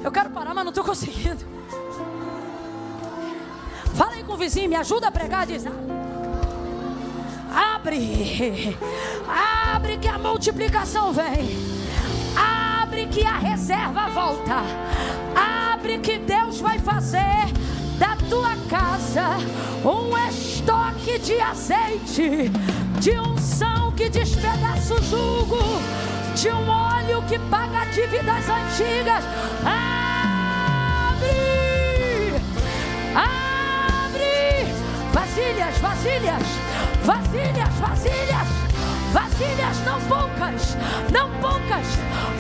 Eu quero parar, mas não estou conseguindo. Fala aí com o vizinho, me ajuda a pregar, diz. Abre, abre que a multiplicação vem. Abre que a reserva volta. Abre que Deus vai fazer da tua casa um estoque de azeite, de unção que despedaça o jugo, de um óleo que paga dívidas antigas. Abre, abre, vasilhas, vasilhas, vasilhas, vasilhas, vasilhas, não poucas, não poucas.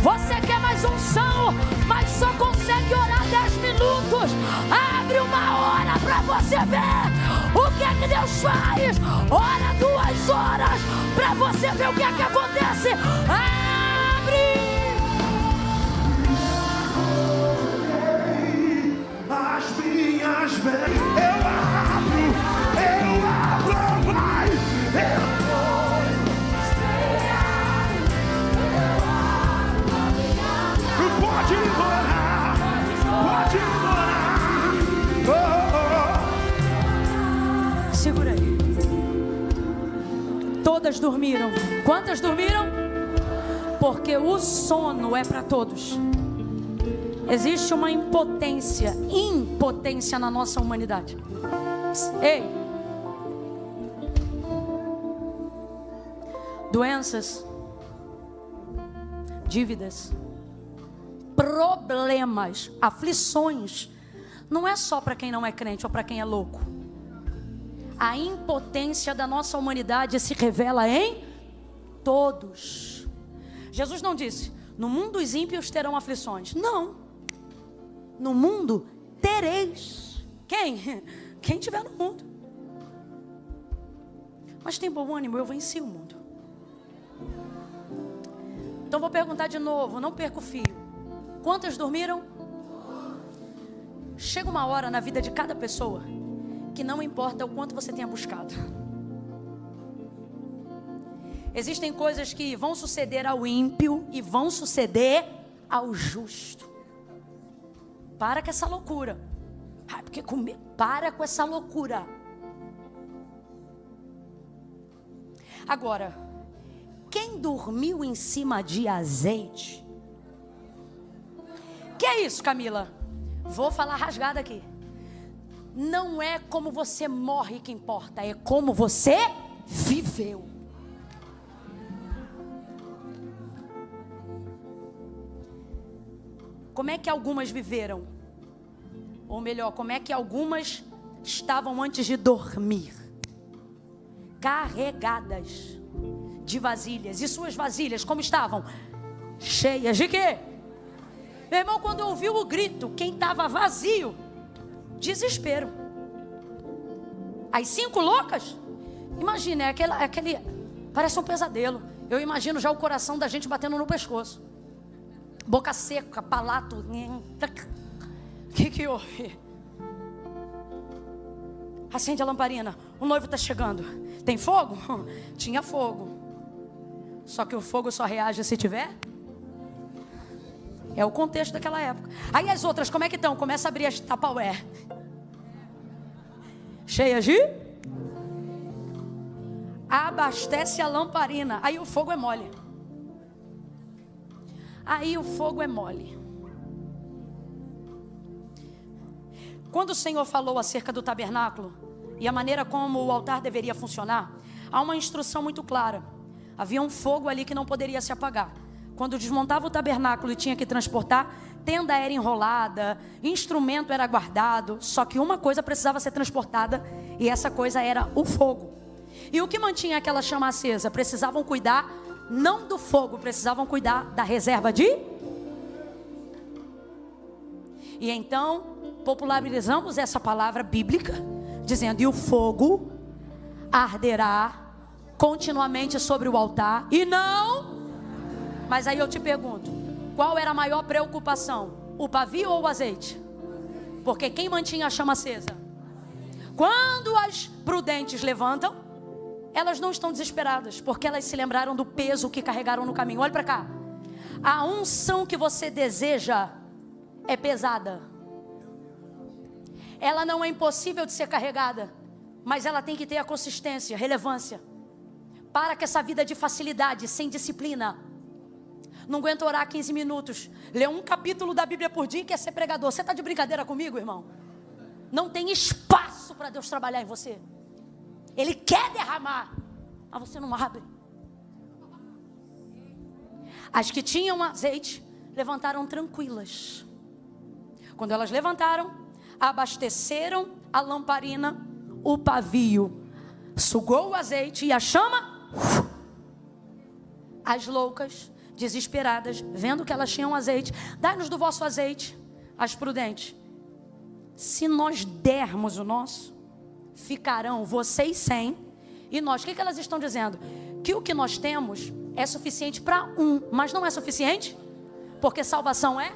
Você quer mais unção, mas só consegue orar 10 minutos. Abre uma hora para você ver o que é que Deus faz. Ora 2 horas para você ver o que é que acontece. Abre as minhas venas. Eu abro, vai. Pode morar, pode morar. Oh, oh. Segura aí. Todas dormiram. Quantas dormiram? Porque o sono é para todos. Existe uma impotência na nossa humanidade. Ei, doenças, dívidas, problemas, aflições, não é só para quem não é crente ou para quem é louco. A impotência da nossa humanidade se revela em todos. Jesus não disse: no mundo os ímpios terão aflições. Não. No mundo tereis. Quem? Quem tiver no mundo. Mas tem bom ânimo, eu venci o mundo. Então vou perguntar de novo, não perca o fio. Quantas dormiram? Chega uma hora na vida de cada pessoa que não importa o quanto você tenha buscado. Existem coisas que vão suceder ao ímpio e vão suceder ao justo. Para com essa loucura. Porque para com essa loucura. Agora, quem dormiu em cima de azeite? Que é isso, Camila? Vou falar rasgada aqui. Não é como você morre que importa, é como você viveu. Como é que algumas viveram? Ou melhor, como é que algumas estavam antes de dormir? Carregadas de vasilhas. E suas vasilhas como estavam? Cheias de quê? Meu irmão, quando ouviu o grito, quem estava vazio, desespero. As 5 loucas, imagina, aquele, parece um pesadelo. Eu imagino já o coração da gente batendo no pescoço. Boca seca, palato. O que houve? Acende a lamparina. O noivo está chegando. Tem fogo? Tinha fogo. Só que o fogo só reage se tiver. É o contexto daquela época. Aí as outras, como é que estão? Começa a abrir as Tupperware. Cheias de? Abastece a lamparina. Aí o fogo é mole. Aí o fogo é mole. Quando o Senhor falou acerca do tabernáculo e a maneira como o altar deveria funcionar, há uma instrução muito clara. Havia um fogo ali que não poderia se apagar. Quando desmontava o tabernáculo e tinha que transportar, tenda era enrolada, instrumento era guardado, só que uma coisa precisava ser transportada e essa coisa era o fogo. E o que mantinha aquela chama acesa? Precisavam cuidar não do fogo, precisavam cuidar da reserva de... E então popularizamos essa palavra bíblica, dizendo: e o fogo arderá continuamente sobre o altar, e não... Mas aí eu te pergunto, qual era a maior preocupação? O pavio ou o azeite? Porque quem mantinha a chama acesa? Quando as prudentes levantam, elas não estão desesperadas, porque elas se lembraram do peso que carregaram no caminho. Olha para cá. A unção que você deseja é pesada. Ela não é impossível de ser carregada, mas ela tem que ter a consistência, relevância. Para com essa vida de facilidade, sem disciplina. Não aguento orar 15 minutos, ler um capítulo da Bíblia por dia e quer ser pregador. Você está de brincadeira comigo, irmão? Não tem espaço para Deus trabalhar em você. Ele quer derramar, mas você não abre. As que tinham azeite levantaram tranquilas. Quando elas levantaram, abasteceram a lamparina, o pavio sugou o azeite e a chama. As loucas, desesperadas, vendo que elas tinham azeite, dai-nos do vosso azeite. As prudentes, se nós dermos o nosso, ficarão vocês sem e nós. O que elas estão dizendo? Que o que nós temos é suficiente para um, mas não é suficiente, porque salvação é.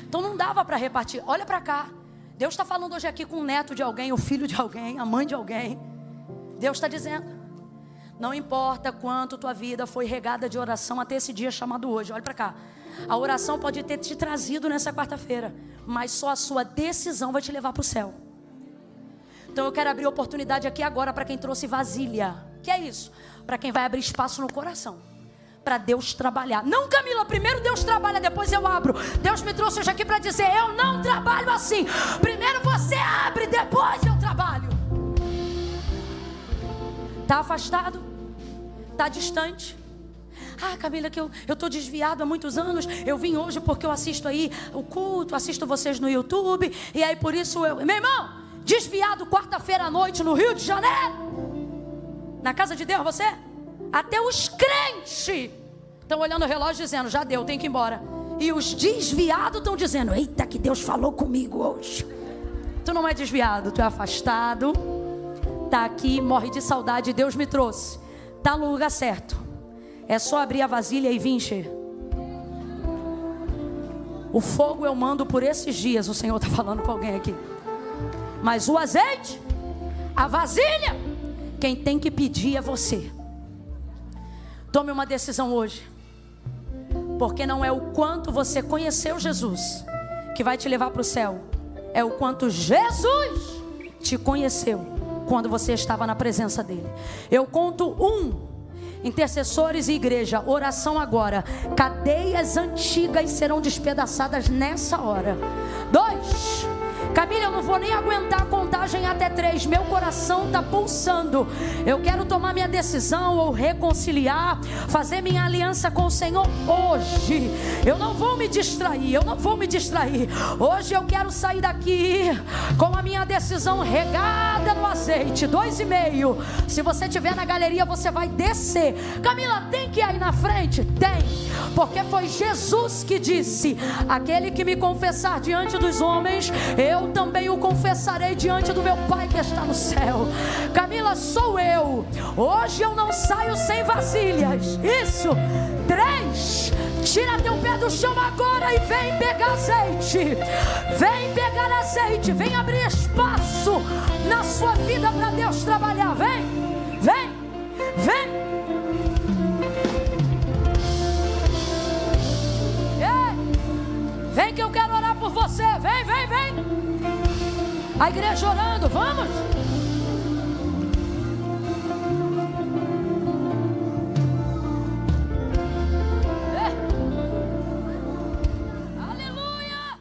Então não dava para repartir. Olha para cá, Deus está falando hoje aqui com o neto de alguém, o filho de alguém, a mãe de alguém. Deus está dizendo: não importa quanto tua vida foi regada de oração até esse dia chamado hoje. Olha para cá, a oração pode ter te trazido nessa quarta-feira, mas só a sua decisão vai te levar para o céu. Então eu quero abrir oportunidade aqui agora para quem trouxe vasilha. Que é isso? Para quem vai abrir espaço no coração, para Deus trabalhar. Não, Camila, primeiro Deus trabalha, depois eu abro. Deus me trouxe hoje aqui para dizer: eu não trabalho assim. Primeiro você abre, depois eu trabalho. Está afastado? Está distante? Ah, Camila, que eu estou desviado há muitos anos. Eu vim hoje porque eu assisto aí o culto, assisto vocês no YouTube, e aí por isso eu... Meu irmão, desviado quarta-feira à noite no Rio de Janeiro, na casa de Deus, você? Até os crentes estão olhando o relógio dizendo: já deu, tem que ir embora. E os desviados estão dizendo: eita, que Deus falou comigo hoje. Tu não é desviado, tu é afastado. Tá aqui, morre de saudade, Deus me trouxe. Tá no lugar certo. É só abrir a vasilha e vir encher. O fogo eu mando por esses dias. O Senhor está falando com alguém aqui. Mas o azeite, a vasilha, quem tem que pedir é você. Tome uma decisão hoje. Porque não é o quanto você conheceu Jesus que vai te levar para o céu. É o quanto Jesus te conheceu quando você estava na presença dele. Eu conto 1. Intercessores e igreja, oração agora. Cadeias antigas serão despedaçadas nessa hora. 2. Camila, eu não vou nem aguentar a contagem até 3. Meu coração está pulsando. Eu quero tomar minha decisão ou reconciliar, fazer minha aliança com o Senhor hoje. Eu não vou me distrair, Hoje eu quero sair daqui com a minha decisão regada no azeite. 2,5. Se você estiver na galeria, você vai descer. Camila, tem que ir aí na frente? Tem. Porque foi Jesus que disse: aquele que me confessar diante dos homens, eu também o confessarei diante do meu Pai que está no céu. Camila, sou eu. Hoje eu não saio sem vasilhas. Isso. 3. Tira teu pé do chão agora e vem pegar azeite. Vem pegar azeite. Vem abrir espaço na sua vida para Deus trabalhar. Vem, vem, vem. Vem que eu quero orar por você. Vem, vem, vem. A igreja orando, vamos. Aleluia.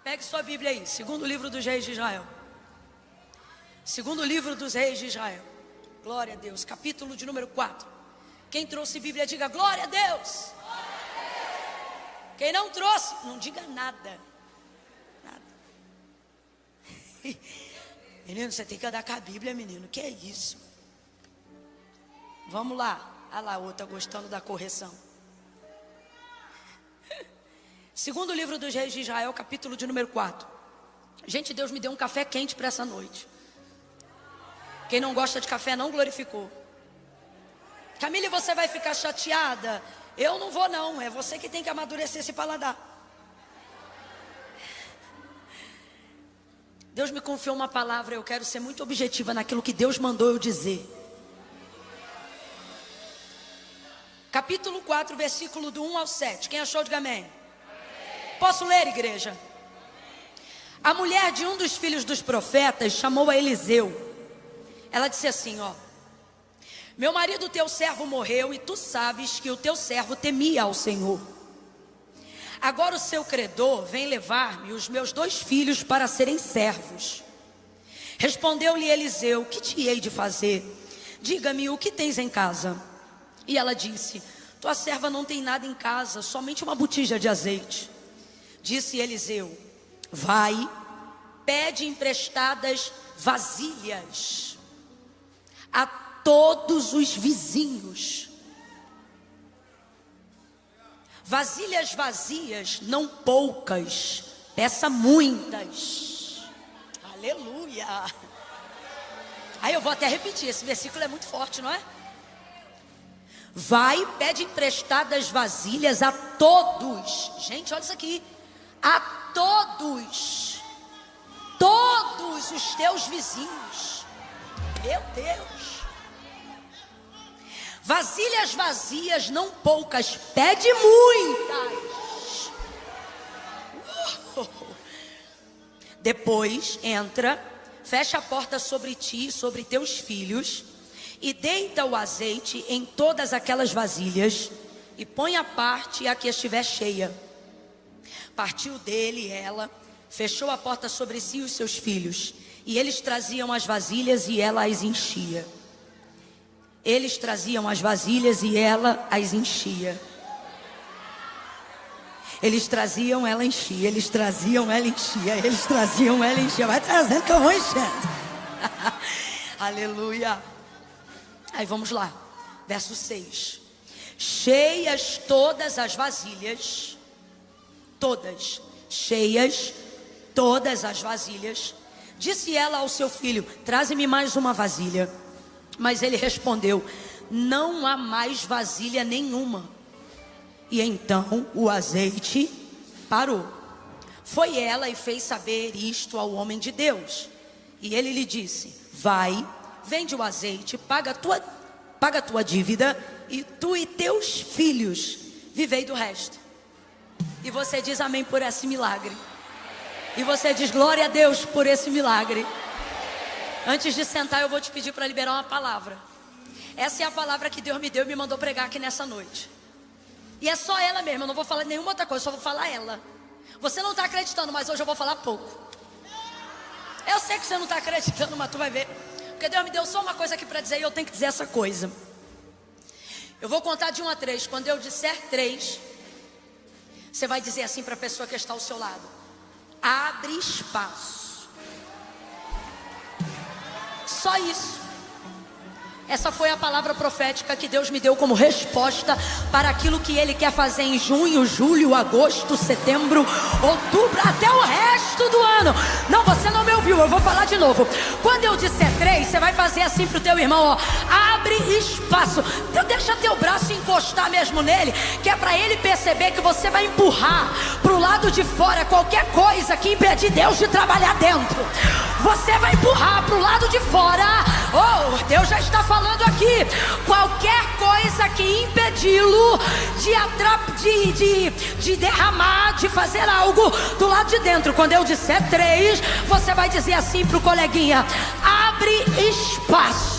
Pegue sua Bíblia aí. Segundo livro dos reis de Israel. Segundo livro dos reis de Israel. Glória a Deus. Capítulo de número 4. Quem trouxe Bíblia, diga glória a Deus. Quem não trouxe, não diga nada. Nada. Menino, você tem que andar com a Bíblia, menino. Que é isso? Vamos lá. Olha lá, outra gostando da correção. Segundo livro dos reis de Israel, capítulo de número 4. Gente, Deus me deu um café quente para essa noite. Quem não gosta de café não glorificou. Camila, você vai ficar chateada? Eu não vou não, é você que tem que amadurecer esse paladar. Deus me confiou uma palavra, eu quero ser muito objetiva naquilo que Deus mandou eu dizer. capítulo 4, versículo do 1 ao 7. Quem achou, diga amém. Posso ler, igreja? A mulher de um dos filhos dos profetas chamou a Eliseu. Ela disse assim, ó: meu marido teu servo morreu, e tu sabes que o teu servo temia ao Senhor. Agora o seu credor vem levar-me os meus 2 filhos para serem servos. Respondeu-lhe Eliseu: que te hei de fazer? Diga-me, o que tens em casa? E ela disse: tua serva não tem nada em casa, somente uma botija de azeite. Disse Eliseu: vai, pede emprestadas vasilhas a todos os vizinhos. Vasilhas vazias, não poucas, peça muitas. Aleluia. Aí eu vou até repetir, esse versículo é muito forte, não é? Vai, pede emprestadas vasilhas a todos. Gente, olha isso aqui. A todos os teus vizinhos. Meu Deus. Vasilhas vazias, não poucas, pede muitas. Depois entra, fecha a porta sobre ti e sobre teus filhos, e deita o azeite em todas aquelas vasilhas, e põe à parte a que estiver cheia. Partiu dele ela, fechou a porta sobre si e os seus filhos, e eles traziam as vasilhas e ela as enchia. Eles traziam as vasilhas e ela as enchia. Eles traziam, ela enchia. Eles traziam, ela enchia. Eles traziam, ela enchia. Vai trazendo que eu vou enchendo. Aleluia. Aí vamos lá, verso 6. Cheias todas as vasilhas, todas, cheias todas as vasilhas, disse ela ao seu filho: traze-me mais uma vasilha. Mas ele respondeu: não há mais vasilha nenhuma. E então o azeite parou. Foi ela e fez saber isto ao homem de Deus. E ele lhe disse: vai, vende o azeite, paga a tua dívida, e tu e teus filhos vivei do resto. E você diz amém por esse milagre. E você diz glória a Deus por esse milagre. Antes de sentar, eu vou te pedir para liberar uma palavra. Essa é a palavra que Deus me deu e me mandou pregar aqui nessa noite. E é só ela mesmo, eu não vou falar nenhuma outra coisa, só vou falar ela. Você não está acreditando, mas hoje eu vou falar pouco. Eu sei que você não está acreditando, mas tu vai ver. Porque Deus me deu só uma coisa aqui para dizer e eu tenho que dizer essa coisa. Eu vou contar de 1 a 3. Quando eu disser 3, você vai dizer assim para a pessoa que está ao seu lado: abre espaço. Só isso. Essa foi a palavra profética que Deus me deu como resposta para aquilo que Ele quer fazer em junho, julho, agosto, setembro, outubro, até o resto do ano. Não, você não me ouviu, eu vou falar de novo. Quando eu disser 3, você vai fazer assim pro teu irmão, ó: abre espaço. Então deixa teu braço encostar mesmo nele, que é para ele perceber que você vai empurrar pro lado de fora qualquer coisa que impedir Deus de trabalhar dentro. Você vai empurrar pro lado de fora. Oh, Deus já está falando aqui. Qualquer coisa que impedi-lo de derramar, de fazer algo do lado de dentro. Quando eu disser 3, você vai dizer assim pro coleguinha: abre espaço.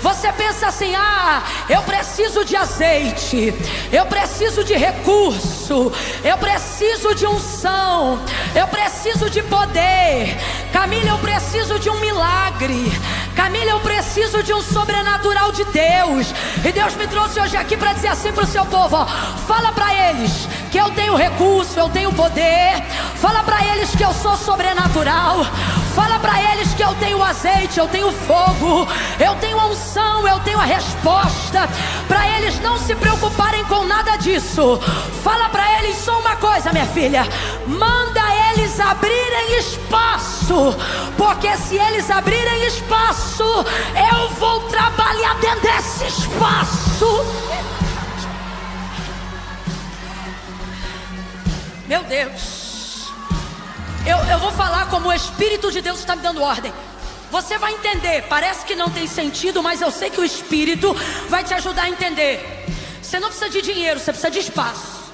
Você pensa assim: ah, eu preciso de azeite, eu preciso de recurso, eu preciso de unção, eu preciso de poder. Camila, eu preciso de um milagre. Camila, eu preciso de um sobrenatural de Deus. E Deus me trouxe hoje aqui para dizer assim para o seu povo, ó: fala para eles que eu tenho recurso, eu tenho poder. Fala para eles que eu sou sobrenatural. Fala para eles que eu tenho azeite, eu tenho fogo, eu tenho a unção, eu tenho a resposta. Para eles não se preocuparem com nada disso. Fala para eles só uma coisa, minha filha: manda eles abrirem espaço, porque se eles abrirem espaço, eu vou trabalhar dentro desse espaço. Meu Deus. Eu vou falar como o Espírito de Deus está me dando ordem. Você vai entender, parece que não tem sentido, mas eu sei que o Espírito vai te ajudar a entender. Você não precisa de dinheiro, você precisa de espaço.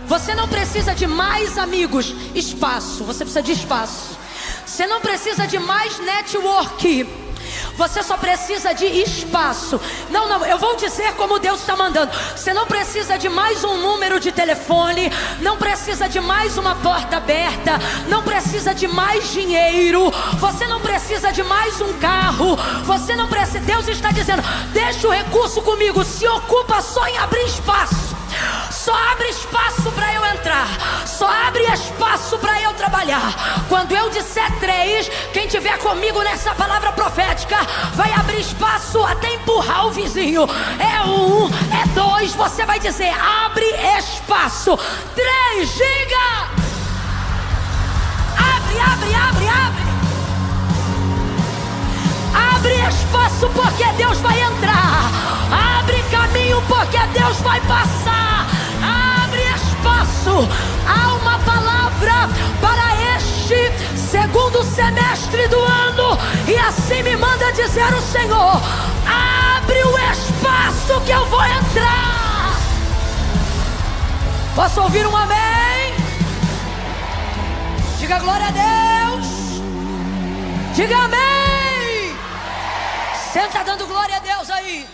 Você não precisa de mais amigos, espaço. Você precisa de espaço. Você não precisa de mais network. Você só precisa de espaço. Não, eu vou dizer como Deus está mandando. Você não precisa de mais um número de telefone. Não precisa de mais uma porta aberta. Não precisa de mais dinheiro. Você não precisa de mais um carro. Você não precisa. Deus está dizendo: deixa o recurso comigo. Se ocupa só em abrir espaço. Só abre espaço para eu entrar. Só abre espaço para eu trabalhar. Quando eu disser 3, quem tiver comigo nessa palavra profética vai abrir espaço até empurrar o vizinho. É 1, é 2. Você vai dizer: abre espaço. 3, diga. Abre, abre, abre, abre. Abre espaço porque Deus vai entrar. Abre caminho porque Deus vai passar. Abre espaço. Há uma palavra para este segundo semestre do ano, e assim me manda dizer o Senhor: abre o espaço que eu vou entrar. Posso ouvir um amém? Diga glória a Deus. Diga amém. Você está dando glória a Deus aí?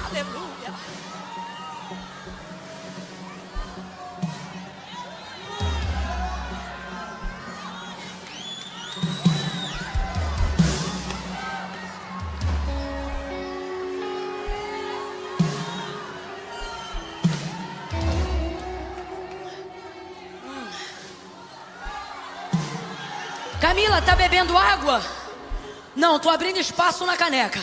Aleluia. Camila, tá bebendo água? Não, tô abrindo espaço na caneca.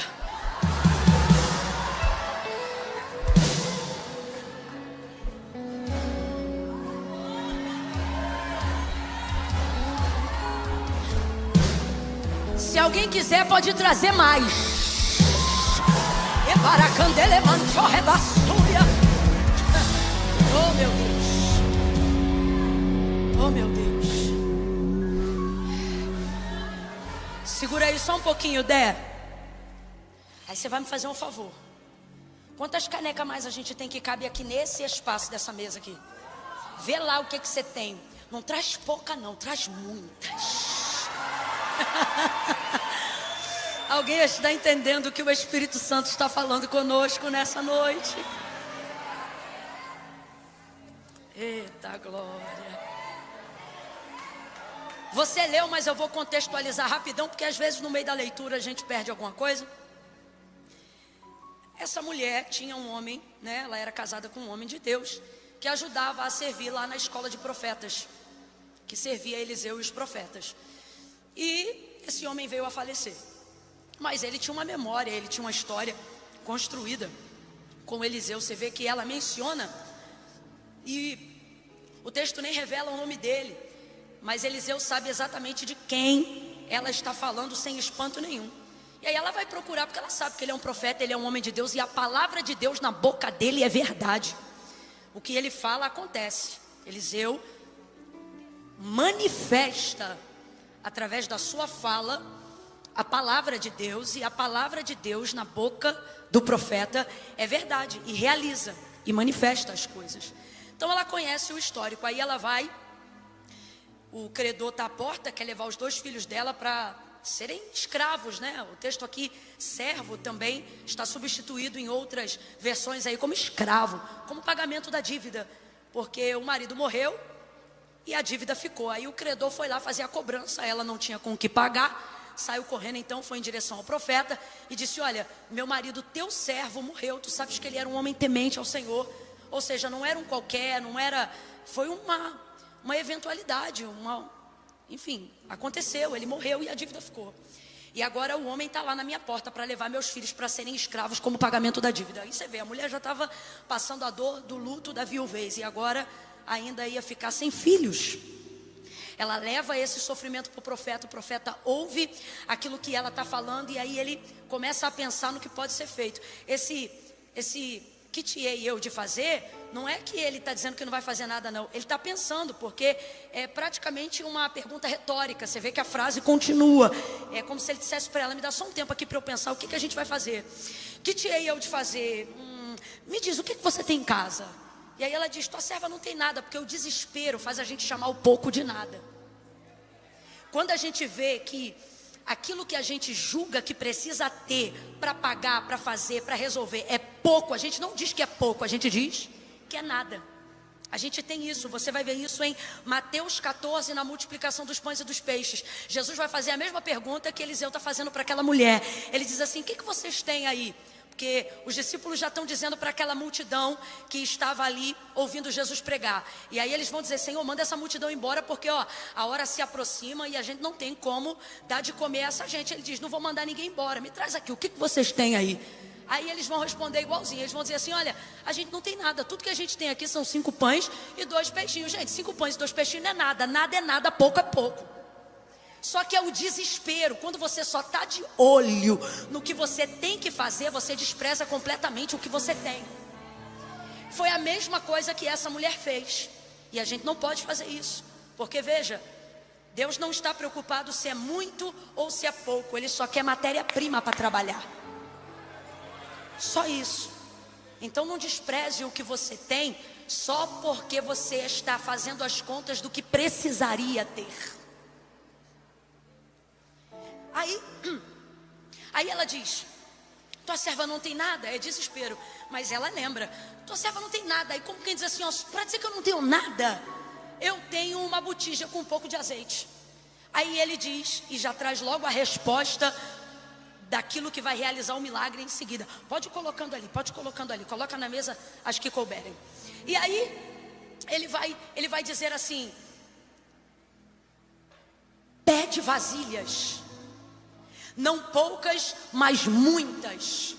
Se alguém quiser, pode trazer mais. Oh, meu Deus. Oh, meu Deus. Segura aí só um pouquinho, Dé. Aí você vai me fazer um favor. Quantas canecas mais a gente tem que cabe aqui nesse espaço dessa mesa aqui? Vê lá o que você tem. Não traz pouca não, traz muitas. Alguém está entendendo o que o Espírito Santo está falando conosco nessa noite? Eita glória. Você leu, mas eu vou contextualizar rapidão, porque às vezes no meio da leitura a gente perde alguma coisa. Essa mulher tinha um homem, né? Ela era casada com um homem de Deus, que ajudava a servir lá na escola de profetas, que servia Eliseu e os profetas. E esse homem veio a falecer. Mas ele tinha uma memória, ele tinha uma história construída com Eliseu. Você vê que ela menciona, e o texto nem revela o nome dele, mas Eliseu sabe exatamente de quem ela está falando sem espanto nenhum. E aí ela vai procurar, porque ela sabe que ele é um profeta, ele é um homem de Deus, e a palavra de Deus na boca dele é verdade. O que ele fala acontece. Eliseu manifesta através da sua fala a palavra de Deus, e a palavra de Deus na boca do profeta é verdade, e realiza, e manifesta as coisas. Então ela conhece o histórico. Aí ela vai, o credor está à porta, quer levar os 2 filhos dela para serem escravos, né? O texto aqui, servo, também está substituído em outras versões aí como escravo, como pagamento da dívida, porque o marido morreu e a dívida ficou. Aí o credor foi lá fazer a cobrança, ela não tinha com o que pagar, saiu correndo, então foi em direção ao profeta e disse: olha, meu marido, teu servo, morreu. Tu sabes que ele era um homem temente ao Senhor. Ou seja, não era um qualquer, não era... Foi uma eventualidade, enfim, aconteceu, ele morreu e a dívida ficou. E agora o homem está lá na minha porta para levar meus filhos para serem escravos como pagamento da dívida. Aí você vê, a mulher já estava passando a dor do luto da viuvez, e agora ainda ia ficar sem filhos. Ela leva esse sofrimento para o profeta ouve aquilo que ela está falando, e aí ele começa a pensar no que pode ser feito. Esse que te eu de fazer não é que ele está dizendo que não vai fazer nada, não. Ele está pensando, porque é praticamente uma pergunta retórica. Você vê que a frase continua. É como se ele dissesse para ela: me dá só um tempo aqui para eu pensar o que a gente vai fazer. Que te hei eu de fazer? Me diz, o que você tem em casa? E aí ela diz: tua serva não tem nada, porque o desespero faz a gente chamar o pouco de nada. Quando a gente vê que aquilo que a gente julga que precisa ter para pagar, para fazer, para resolver é pouco, a gente não diz que é pouco, a gente diz que é nada. A gente tem isso, você vai ver isso em Mateus 14, na multiplicação dos pães e dos peixes. Jesus vai fazer a mesma pergunta que Eliseu está fazendo para aquela mulher. Ele diz assim: o que vocês têm aí? Porque os discípulos já estão dizendo para aquela multidão que estava ali ouvindo Jesus pregar. E aí eles vão dizer: Senhor, manda essa multidão embora, porque a hora se aproxima e a gente não tem como dar de comer a essa gente. Ele diz: não vou mandar ninguém embora, me traz aqui, o que vocês têm aí? Aí eles vão responder igualzinho, eles vão dizer assim: olha, a gente não tem nada, tudo que a gente tem aqui são 5 pães e 2 peixinhos. Gente, 5 pães e 2 peixinhos não é nada, nada é nada, pouco é pouco. Só que é o desespero, quando você só está de olho no que você tem que fazer, você despreza completamente o que você tem. Foi a mesma coisa que essa mulher fez, e a gente não pode fazer isso, porque veja, Deus não está preocupado se é muito ou se é pouco, Ele só quer matéria-prima para trabalhar. Só isso. Então não despreze o que você tem só porque você está fazendo as contas do que precisaria ter. Aí ela diz: tua serva não tem nada. É desespero, mas ela lembra: tua serva não tem nada. Aí como quem diz assim: para dizer que eu não tenho nada, eu tenho uma botija com um pouco de azeite. Aí ele diz, e já traz logo a resposta daquilo que vai realizar o milagre em seguida. Pode ir colocando ali, coloca na mesa as que couberem. E aí ele vai dizer assim: pede vasilhas, não poucas, mas muitas.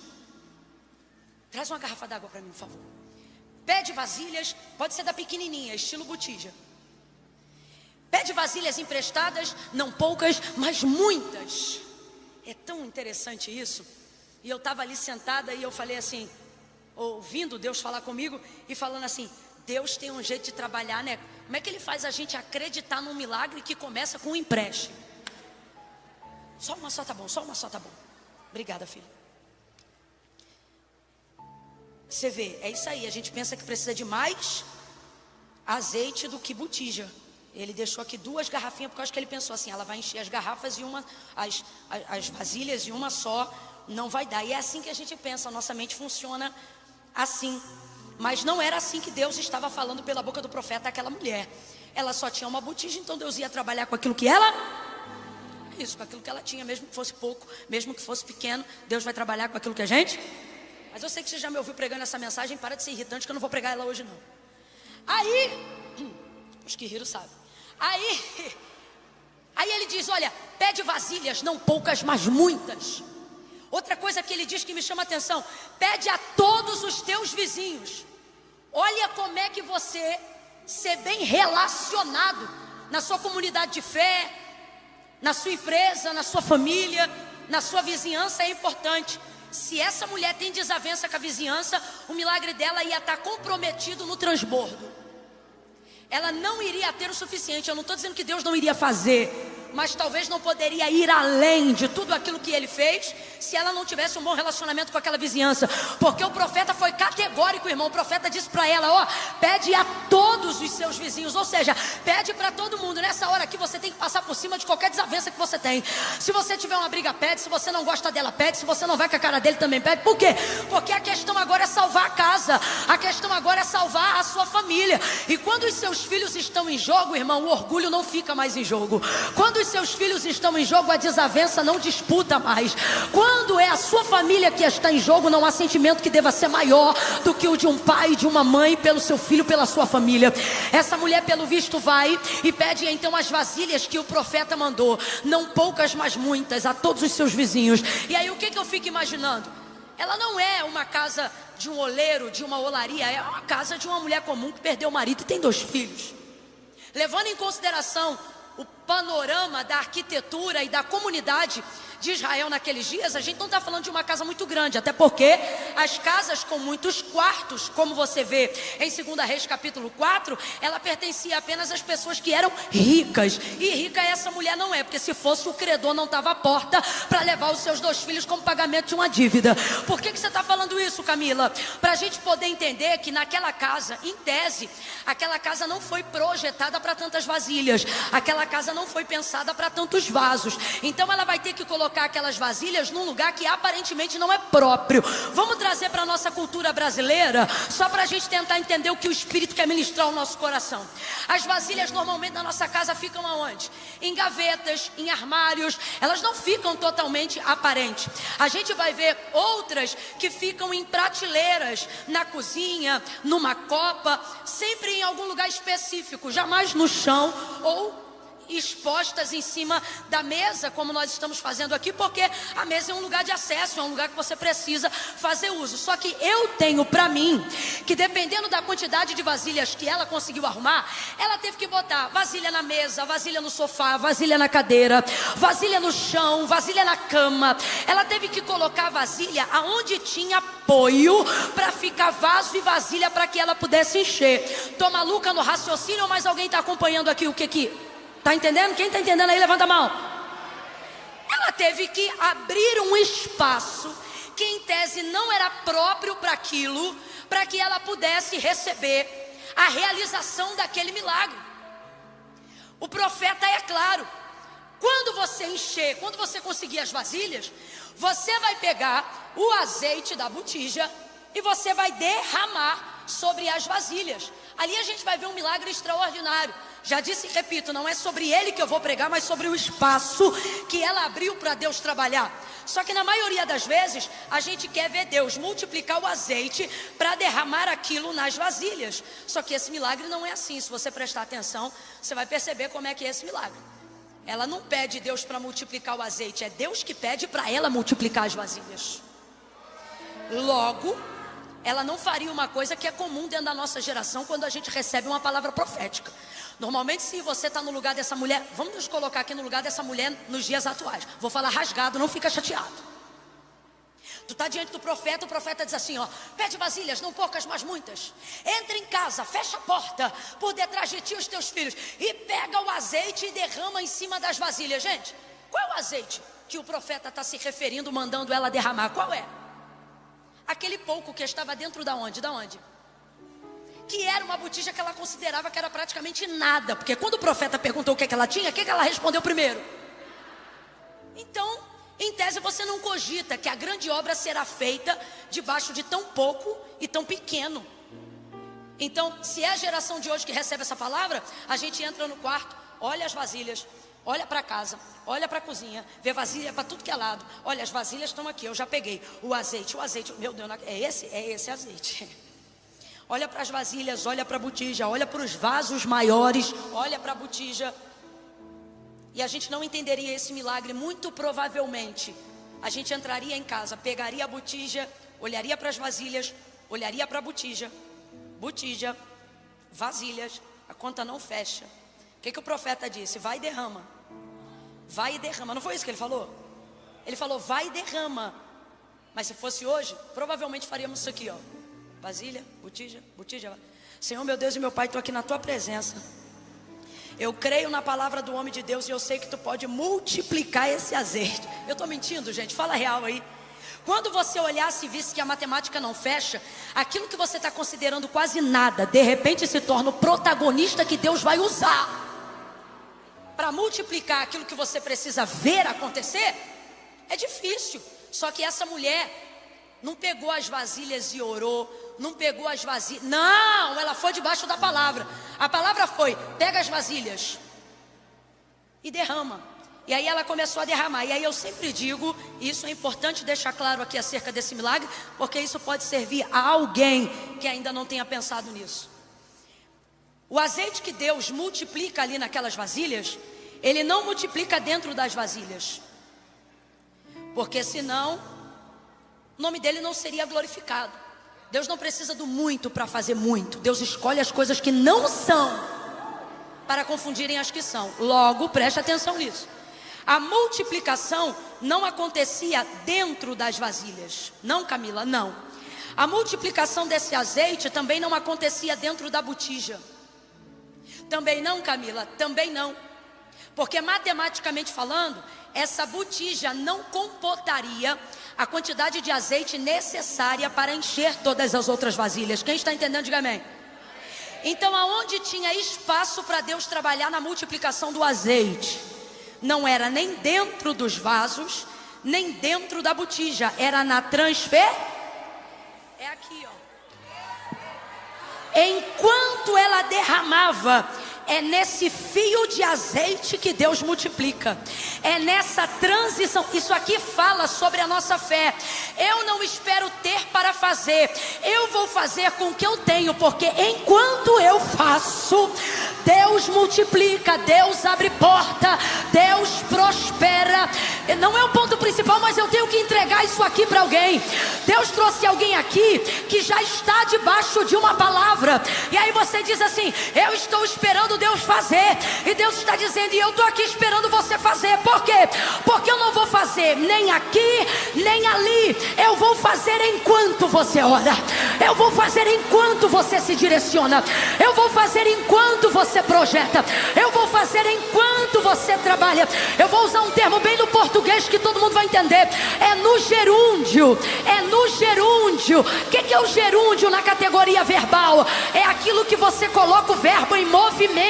Traz uma garrafa d'água para mim, por favor. Pede vasilhas, pode ser da pequenininha, estilo botija. Pede vasilhas emprestadas, não poucas, mas muitas. É tão interessante isso. E eu estava ali sentada e eu falei assim, ouvindo Deus falar comigo e falando assim: Deus tem um jeito de trabalhar, né? Como é que Ele faz a gente acreditar num milagre que começa com um empréstimo? Só uma só tá bom, só uma só tá bom. Obrigada, filho. Você vê, é isso aí. A gente pensa que precisa de mais azeite do que botija. Ele deixou aqui 2 garrafinhas, porque eu acho que ele pensou assim: ela vai encher as garrafas e as vasilhas e uma só não vai dar. E é assim que a gente pensa, a nossa mente funciona assim. Mas não era assim que Deus estava falando pela boca do profeta àquela mulher. Ela só tinha uma botija, então Deus ia trabalhar com aquilo que ela... Isso, com aquilo que ela tinha, mesmo que fosse pouco, mesmo que fosse pequeno, Deus vai trabalhar com aquilo que a gente... Mas eu sei que você já me ouviu pregando essa mensagem, para de ser irritante, que eu não vou pregar ela hoje não. Aí, os que riram sabem. Aí ele diz: olha, pede vasilhas, não poucas, mas muitas. Outra coisa que ele diz que me chama a atenção: pede a todos os teus vizinhos. Olha como é que você ser bem relacionado na sua comunidade de fé, na sua empresa, na sua família, na sua vizinhança é importante. Se essa mulher tem desavença com a vizinhança, o milagre dela ia estar comprometido no transbordo. Ela não iria ter o suficiente. Eu não estou dizendo que Deus não iria fazer, mas talvez não poderia ir além de tudo aquilo que Ele fez, se ela não tivesse um bom relacionamento com aquela vizinhança. Porque o profeta foi categórico, irmão. O profeta disse para ela: pede a todos os seus vizinhos. Ou seja, pede para todo mundo. Nessa hora aqui você tem que passar por cima de qualquer desavença que você tem. Se você tiver uma briga, pede. Se você não gosta dela, pede. Se você não vai com a cara dele, também pede. Por quê? Porque a questão agora é salvar a casa. A questão agora é salvar a sua família. E quando os seus filhos estão em jogo, irmão, o orgulho não fica mais em jogo. Quando os seus filhos estão em jogo, a desavença não disputa mais. Quando é a sua família que está em jogo, não há sentimento que deva ser maior do que o de um pai e de uma mãe pelo seu filho, pela sua família. Essa mulher, pelo visto, vai e pede então as vasilhas que o profeta mandou, não poucas, mas muitas, a todos os seus vizinhos. E aí o que eu fico imaginando? Ela não é uma casa de um oleiro, de uma olaria, é uma casa de uma mulher comum que perdeu o marido e tem 2 filhos. Levando em consideração o panorama da arquitetura e da comunidade, de Israel naqueles dias, a gente não está falando de uma casa muito grande, até porque as casas com muitos quartos, como você vê em 2 Reis capítulo 4, ela pertencia apenas às pessoas que eram ricas, e rica essa mulher não é, porque se fosse, o credor não estava à porta para levar os seus 2 filhos como pagamento de uma dívida. Por que você está falando isso, Camila? Para a gente poder entender que naquela casa, em tese, aquela casa não foi projetada para tantas vasilhas, aquela casa não foi pensada para tantos vasos, então ela vai ter que colocar aquelas vasilhas num lugar que aparentemente não é próprio. Vamos trazer para a nossa cultura brasileira, só para a gente tentar entender o que o Espírito quer ministrar ao nosso coração. As vasilhas normalmente na nossa casa ficam aonde? Em gavetas, em armários, elas não ficam totalmente aparentes. A gente vai ver outras que ficam em prateleiras, na cozinha, numa copa, sempre em algum lugar específico, jamais no chão ou expostas em cima da mesa, como nós estamos fazendo aqui, porque a mesa é um lugar de acesso, é um lugar que você precisa fazer uso. Só que eu tenho para mim que, dependendo da quantidade de vasilhas que ela conseguiu arrumar, ela teve que botar vasilha na mesa, vasilha no sofá, vasilha na cadeira, vasilha no chão, vasilha na cama. Ela teve que colocar vasilha aonde tinha apoio para ficar vaso e vasilha para que ela pudesse encher. Tô maluca no raciocínio ou mais alguém está acompanhando aqui o que? Tá entendendo? Quem está entendendo aí, levanta a mão. Ela teve que abrir um espaço que em tese não era próprio para aquilo, para que ela pudesse receber a realização daquele milagre. O profeta é claro: quando você encher, quando você conseguir as vasilhas, você vai pegar o azeite da botija e você vai derramar sobre as vasilhas. Ali a gente vai ver um milagre extraordinário. Já disse e repito, não é sobre ele que eu vou pregar, mas sobre o espaço que ela abriu para Deus trabalhar. Só que na maioria das vezes, a gente quer ver Deus multiplicar o azeite para derramar aquilo nas vasilhas. Só que esse milagre não é assim. Se você prestar atenção, você vai perceber como é que é esse milagre. Ela não pede Deus para multiplicar o azeite, é Deus que pede para ela multiplicar as vasilhas. Logo, ela não faria uma coisa que é comum dentro da nossa geração quando a gente recebe uma palavra profética. Normalmente, se você está no lugar dessa mulher, vamos nos colocar aqui no lugar dessa mulher nos dias atuais. Vou falar rasgado, não fica chateado. Tu está diante do profeta, o profeta diz assim, ó: pede vasilhas, não poucas, mas muitas. Entra em casa, fecha a porta, por detrás de ti os teus filhos, e pega o azeite e derrama em cima das vasilhas. Gente, qual é o azeite que o profeta está se referindo, mandando ela derramar? Qual é? Aquele pouco que estava dentro da onde? Da onde? Que era uma botija que ela considerava que era praticamente nada. Porque quando o profeta perguntou o que ela tinha, o que ela respondeu primeiro? Então, em tese, você não cogita que a grande obra será feita debaixo de tão pouco e tão pequeno. Então, se é a geração de hoje que recebe essa palavra, a gente entra no quarto, olha as vasilhas, olha para casa, olha para a cozinha, vê vasilha para tudo que é lado. Olha, as vasilhas estão aqui, eu já peguei. O azeite, meu Deus, é esse azeite. Olha para as vasilhas, olha para a botija, olha para os vasos maiores, olha para a botija. E a gente não entenderia esse milagre. Muito provavelmente a gente entraria em casa, pegaria a botija, olharia para as vasilhas, olharia para a botija, vasilhas, a conta não fecha. O que o profeta disse? Vai e derrama. Vai e derrama. Não foi isso que ele falou? Ele falou, vai e derrama. Mas se fosse hoje, provavelmente faríamos isso aqui, ó: vasilha, botija. Senhor, meu Deus e meu Pai, estou aqui na tua presença. Eu creio na palavra do homem de Deus e eu sei que tu pode multiplicar esse azeite. Eu estou mentindo, gente? Fala real aí. Quando você olhasse e visse que a matemática não fecha, aquilo que você está considerando quase nada, de repente se torna o protagonista que Deus vai usar para multiplicar aquilo que você precisa ver acontecer. É difícil. Só que essa mulher não pegou as vasilhas e orou, não pegou as vasilhas, não, ela foi debaixo da palavra. A palavra foi: pega as vasilhas e derrama. E aí ela começou a derramar. E aí eu sempre digo, e isso é importante deixar claro aqui acerca desse milagre, porque isso pode servir a alguém que ainda não tenha pensado nisso. O azeite que Deus multiplica ali naquelas vasilhas, Ele não multiplica dentro das vasilhas, porque senão o nome dele não seria glorificado. Deus não precisa do muito para fazer muito. Deus escolhe as coisas que não são para confundirem as que são. Logo, preste atenção nisso. A multiplicação não acontecia dentro das vasilhas. Não, Camila, não. A multiplicação desse azeite também não acontecia dentro da botija. Também não, Camila, também não. Porque matematicamente falando, essa botija não comportaria a quantidade de azeite necessária para encher todas as outras vasilhas. Quem está entendendo, diga amém. Então, aonde tinha espaço para Deus trabalhar na multiplicação do azeite? Não era nem dentro dos vasos, nem dentro da botija. Era na É aqui, ó. Enquanto ela derramava, é nesse fio de azeite que Deus multiplica. É nessa transição. Isso aqui fala sobre a nossa fé. Eu não espero ter para fazer. Eu vou fazer com o que eu tenho. Porque enquanto eu faço, Deus multiplica, Deus abre porta, Deus prospera. Não é o ponto principal, mas eu tenho que entregar isso aqui para alguém. Deus trouxe alguém aqui que já está debaixo de uma palavra. E aí você diz assim: eu estou esperando Deus fazer. E Deus está dizendo: e eu estou aqui esperando você fazer. Por quê? Porque eu não vou fazer nem aqui, nem ali. Eu vou fazer enquanto você ora. Eu vou fazer enquanto você se direciona. Eu vou fazer enquanto você projeta. Eu vou fazer enquanto você trabalha. Eu vou usar um termo bem do português que todo mundo vai entender. É no gerúndio. É no gerúndio. O que é o gerúndio na categoria verbal? É aquilo que você coloca o verbo em movimento.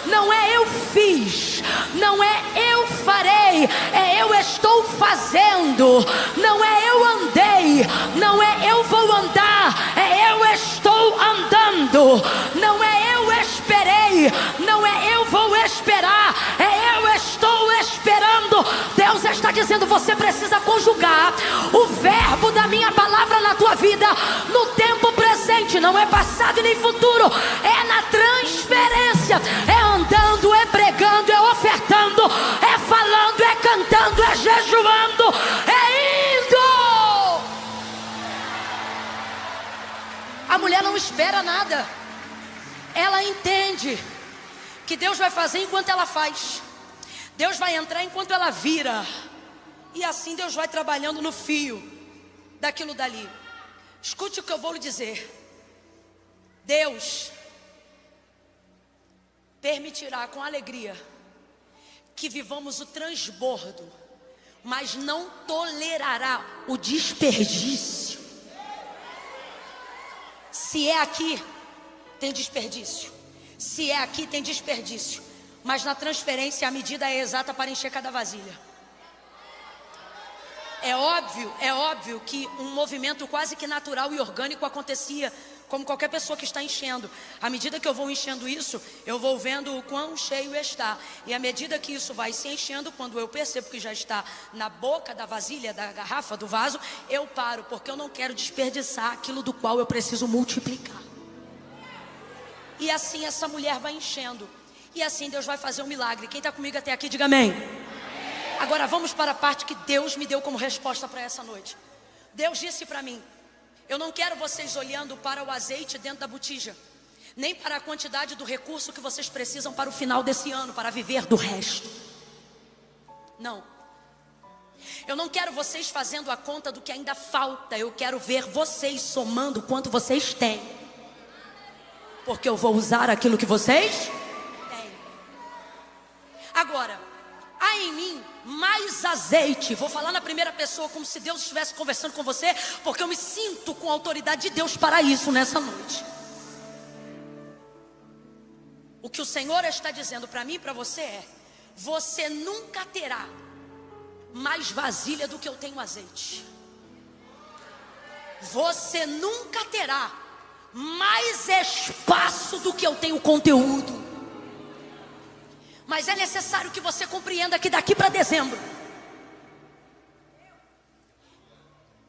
Não é eu fiz, não é eu farei, é eu estou fazendo. Não é eu andei, não é eu vou andar, é eu estou andando. Não é eu esperei, não é eu vou esperar, é eu estou esperando. Deus está dizendo: você precisa conjugar o verbo da minha palavra na tua vida no tempo presente. Não é passado e nem futuro, é na transferência. É andando, é pregando, é ofertando, é falando, é cantando, é jejuando, é indo. A mulher não espera nada. Ela entende que Deus vai fazer enquanto ela faz. Deus vai entrar enquanto ela vira. E assim Deus vai trabalhando no fio daquilo dali. Escute o que eu vou lhe dizer. Deus permitirá com alegria que vivamos o transbordo, mas não tolerará o desperdício. Se é aqui, tem desperdício. Se é aqui, tem desperdício. Mas na transferência a medida é exata para encher cada vasilha. É óbvio que um movimento quase que natural e orgânico acontecia, como qualquer pessoa que está enchendo. À medida que eu vou enchendo isso, eu vou vendo o quão cheio está. E à medida que isso vai se enchendo, quando eu percebo que já está na boca da vasilha, da garrafa, do vaso, eu paro, porque eu não quero desperdiçar aquilo do qual eu preciso multiplicar. E assim essa mulher vai enchendo. E assim Deus vai fazer um milagre. Quem está comigo até aqui, diga amém. Agora vamos para a parte que Deus me deu como resposta para essa noite. Deus disse para mim: eu não quero vocês olhando para o azeite dentro da botija, nem para a quantidade do recurso que vocês precisam para o final desse ano, para viver do resto. Não. Eu não quero vocês fazendo a conta do que ainda falta. Eu quero ver vocês somando quanto vocês têm. Porque eu vou usar aquilo que vocês têm. Agora, há em mim mais azeite. Vou falar na primeira pessoa, como se Deus estivesse conversando com você, porque eu me sinto com a autoridade de Deus para isso nessa noite. O que o Senhor está dizendo para mim e para você é: você nunca terá mais vasilha do que eu tenho azeite. Você nunca terá mais espaço do que eu tenho conteúdo. Mas é necessário que você compreenda que daqui para dezembro,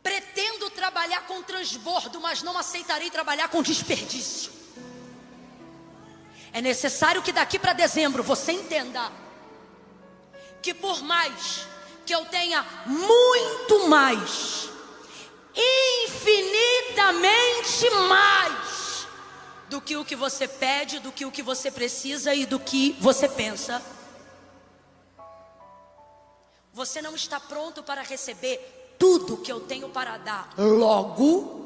pretendo trabalhar com transbordo, mas não aceitarei trabalhar com desperdício. É necessário que daqui para dezembro você entenda que por mais que eu tenha muito mais, infinitamente mais do que o que você pede, do que o que você precisa e do que você pensa, Você não está pronto para receber tudo que eu tenho para dar logo.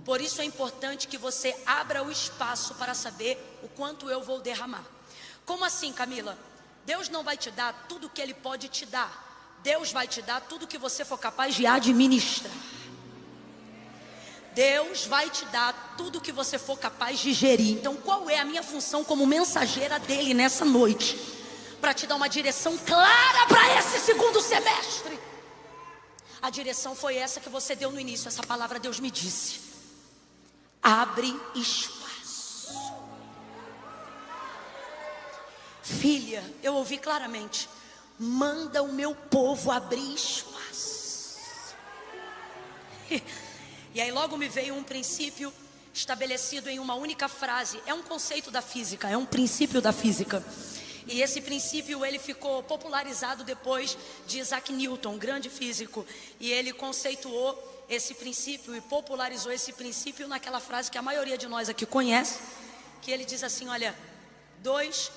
Por isso é importante que você abra o espaço para saber o quanto eu vou derramar. Como assim, Camila? Deus não vai te dar tudo que Ele pode te dar. Deus vai te dar tudo que você for capaz de administrar. Deus vai te dar tudo que você for capaz de gerir. Então qual é a minha função como mensageira dele nessa noite? Para te dar uma direção clara para esse segundo semestre. A direção foi essa que você deu no início. Essa palavra Deus me disse: abre espaço. Filha, eu ouvi claramente: manda o meu povo abrir espaço. E aí logo me veio um princípio estabelecido em uma única frase. É um conceito da física, é um princípio da física. E esse princípio ele ficou popularizado depois de Isaac Newton, um grande físico. E ele conceituou esse princípio e popularizou esse princípio naquela frase que a maioria de nós aqui conhece, que ele diz assim: olha,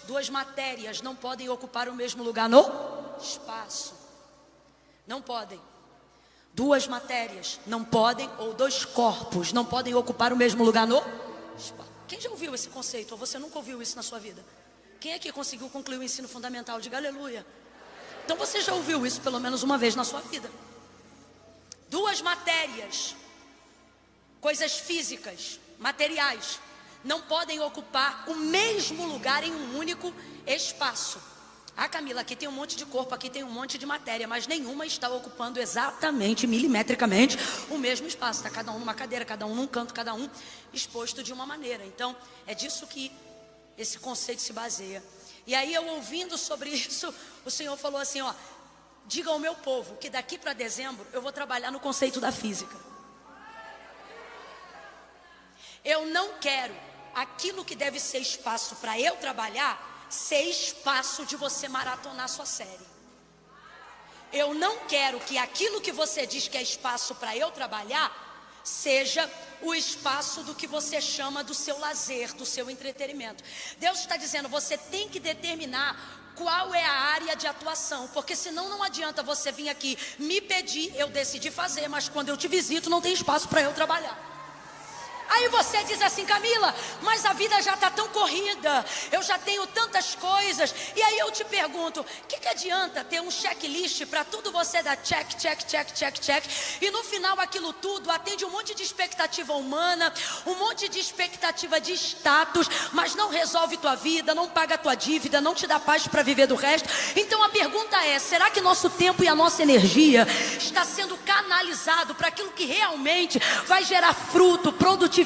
duas matérias não podem ocupar o mesmo lugar no espaço. Não podem. Duas matérias não podem, ou dois corpos não podem ocupar o mesmo lugar no espaço. Quem já ouviu esse conceito? Ou você nunca ouviu isso na sua vida? Quem é que conseguiu concluir o ensino fundamental? Diga aleluia. Então você já ouviu isso pelo menos uma vez na sua vida. Duas matérias, coisas físicas, materiais, não podem ocupar o mesmo lugar em um único espaço. Ah, Camila, aqui tem um monte de corpo, aqui tem um monte de matéria, mas nenhuma está ocupando exatamente, milimetricamente, o mesmo espaço. Está cada um numa cadeira, cada um num canto, cada um exposto de uma maneira. Então, é disso que esse conceito se baseia. E aí, eu ouvindo sobre isso, o Senhor falou assim, ó: diga ao meu povo que daqui para dezembro eu vou trabalhar no conceito da física. Eu não quero aquilo que deve ser espaço para eu trabalhar ser espaço de você maratonar sua série. Eu não quero que aquilo que você diz que é espaço para eu trabalhar seja o espaço do que você chama do seu lazer, do seu entretenimento. Deus está dizendo: você tem que determinar qual é a área de atuação, porque senão não adianta você vir aqui me pedir, eu decidi fazer, mas quando eu te visito não tem espaço para eu trabalhar. Aí você diz assim: Camila, mas a vida já está tão corrida, eu já tenho tantas coisas. E aí eu te pergunto: o que adianta ter um checklist para tudo você dar check, check, check, check, check, e no final aquilo tudo atende um monte de expectativa humana, um monte de expectativa de status, mas não resolve tua vida, não paga tua dívida, não te dá paz para viver do resto. Então a pergunta é: será que nosso tempo e a nossa energia está sendo canalizado para aquilo que realmente vai gerar fruto, produtividade,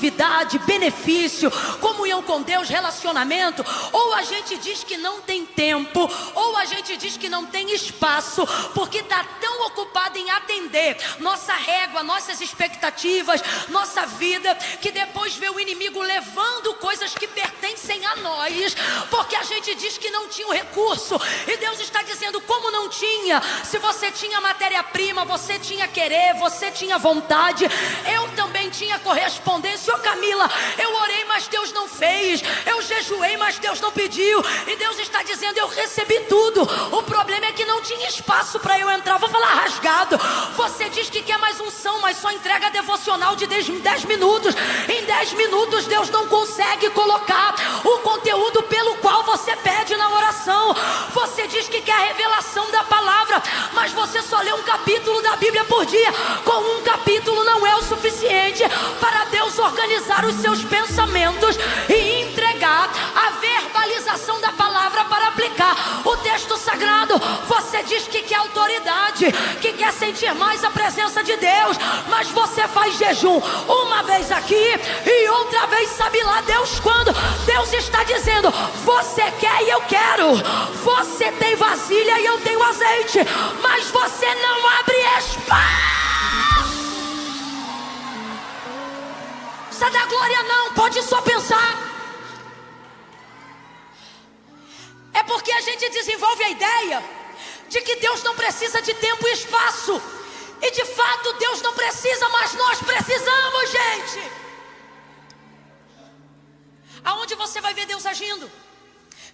benefício, comunhão com Deus, relacionamento? Ou a gente diz que não tem tempo, ou a gente diz que não tem espaço, porque está tão ocupado em atender nossa régua, nossas expectativas, nossa vida, que depois vê o inimigo levando coisas que pertencem a nós, porque a gente diz que não tinha o recurso. E Deus está dizendo: como não tinha? Se você tinha matéria-prima, você tinha querer, você tinha vontade, eu também tinha correspondência. Ô Camila, eu orei, mas Deus não fez. Eu jejuei, mas Deus não pediu. E Deus está dizendo: eu recebi tudo. O problema é que não tinha espaço para eu entrar. Vou falar rasgado. Você diz que quer mais unção, mas só entrega devocional de 10 minutos. Em 10 minutos Deus não consegue colocar o conteúdo pelo qual você pede na oração. Você diz que quer a revelação da palavra, mas você só lê um capítulo da Bíblia por dia. Com um capítulo não é o suficiente para Deus organizar os seus pensamentos e entregar a verbalização da palavra para aplicar o texto sagrado. Você diz que quer autoridade, que quer sentir mais a presença de Deus, mas você faz jejum uma vez aqui e outra vez sabe lá Deus quando. Deus está dizendo: você quer e eu quero, você tem vasilha e eu tenho azeite, mas você não abre espaço. Precisa dar glória não, pode só pensar. É porque a gente desenvolve a ideia de que Deus não precisa de tempo e espaço. E de fato Deus não precisa, mas nós precisamos, gente. Aonde você vai ver Deus agindo?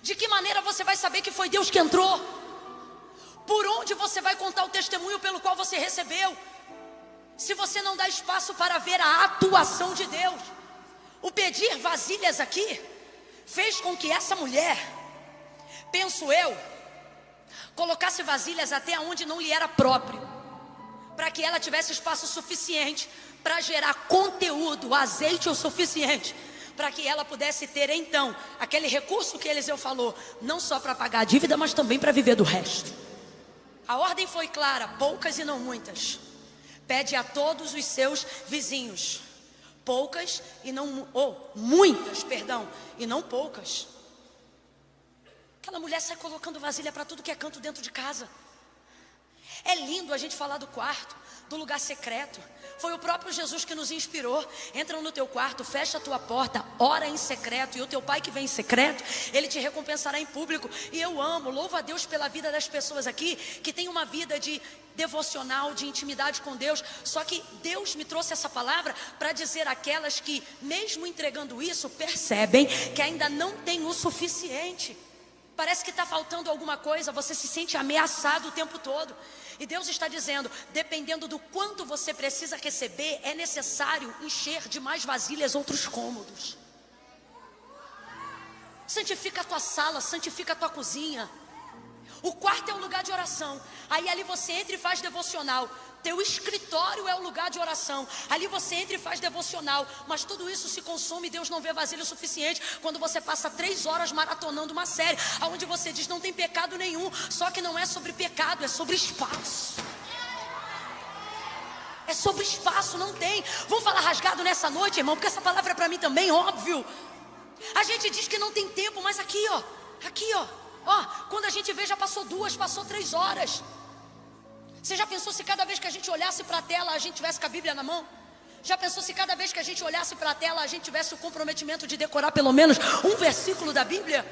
De que maneira você vai saber que foi Deus que entrou? Por onde você vai contar o testemunho pelo qual você recebeu? Se você não dá espaço para ver a atuação de Deus. O pedir vasilhas aqui fez com que essa mulher, penso eu, colocasse vasilhas até onde não lhe era próprio, para que ela tivesse espaço suficiente para gerar conteúdo, azeite o suficiente, para que ela pudesse ter então aquele recurso que Eliseu falou, não só para pagar a dívida, mas também para viver do resto. A ordem foi clara, poucas e não muitas. Pede a todos os seus vizinhos, poucas e não, muitas, perdão, e não poucas. Aquela mulher sai colocando vasilha para tudo que é canto dentro de casa. É lindo a gente falar do quarto, do lugar secreto. Foi o próprio Jesus que nos inspirou. Entra no teu quarto, fecha a tua porta, ora em secreto, e o teu pai que vem em secreto, ele te recompensará em público. E eu amo, louvo a Deus pela vida das pessoas aqui que tem uma vida de devocional, de intimidade com Deus. Só que Deus me trouxe essa palavra para dizer àquelas que, mesmo entregando isso, percebem que ainda não tem o suficiente. Parece que está faltando alguma coisa, você se sente ameaçado o tempo todo. E Deus está dizendo, dependendo do quanto você precisa receber, é necessário encher de mais vasilhas outros cômodos. Santifica a tua sala, santifica a tua cozinha. O quarto é um lugar de oração. Aí ali você entra e faz devocional. Teu escritório é o lugar de oração. Ali você entra e faz devocional. Mas tudo isso se consome e Deus não vê vasilha o suficiente quando você passa 3 horas maratonando uma série, onde você diz não tem pecado nenhum. Só que não é sobre pecado, é sobre espaço. É sobre espaço, não tem. Vamos falar rasgado nessa noite, irmão, porque essa palavra é para mim também, óbvio. A gente diz que não tem tempo, mas aqui ó, quando a gente vê já passou 2, passou 3 horas. Você já pensou se cada vez que a gente olhasse para a tela a gente tivesse com a Bíblia na mão? Já pensou se cada vez que a gente olhasse para a tela a gente tivesse o comprometimento de decorar pelo menos um versículo da Bíblia?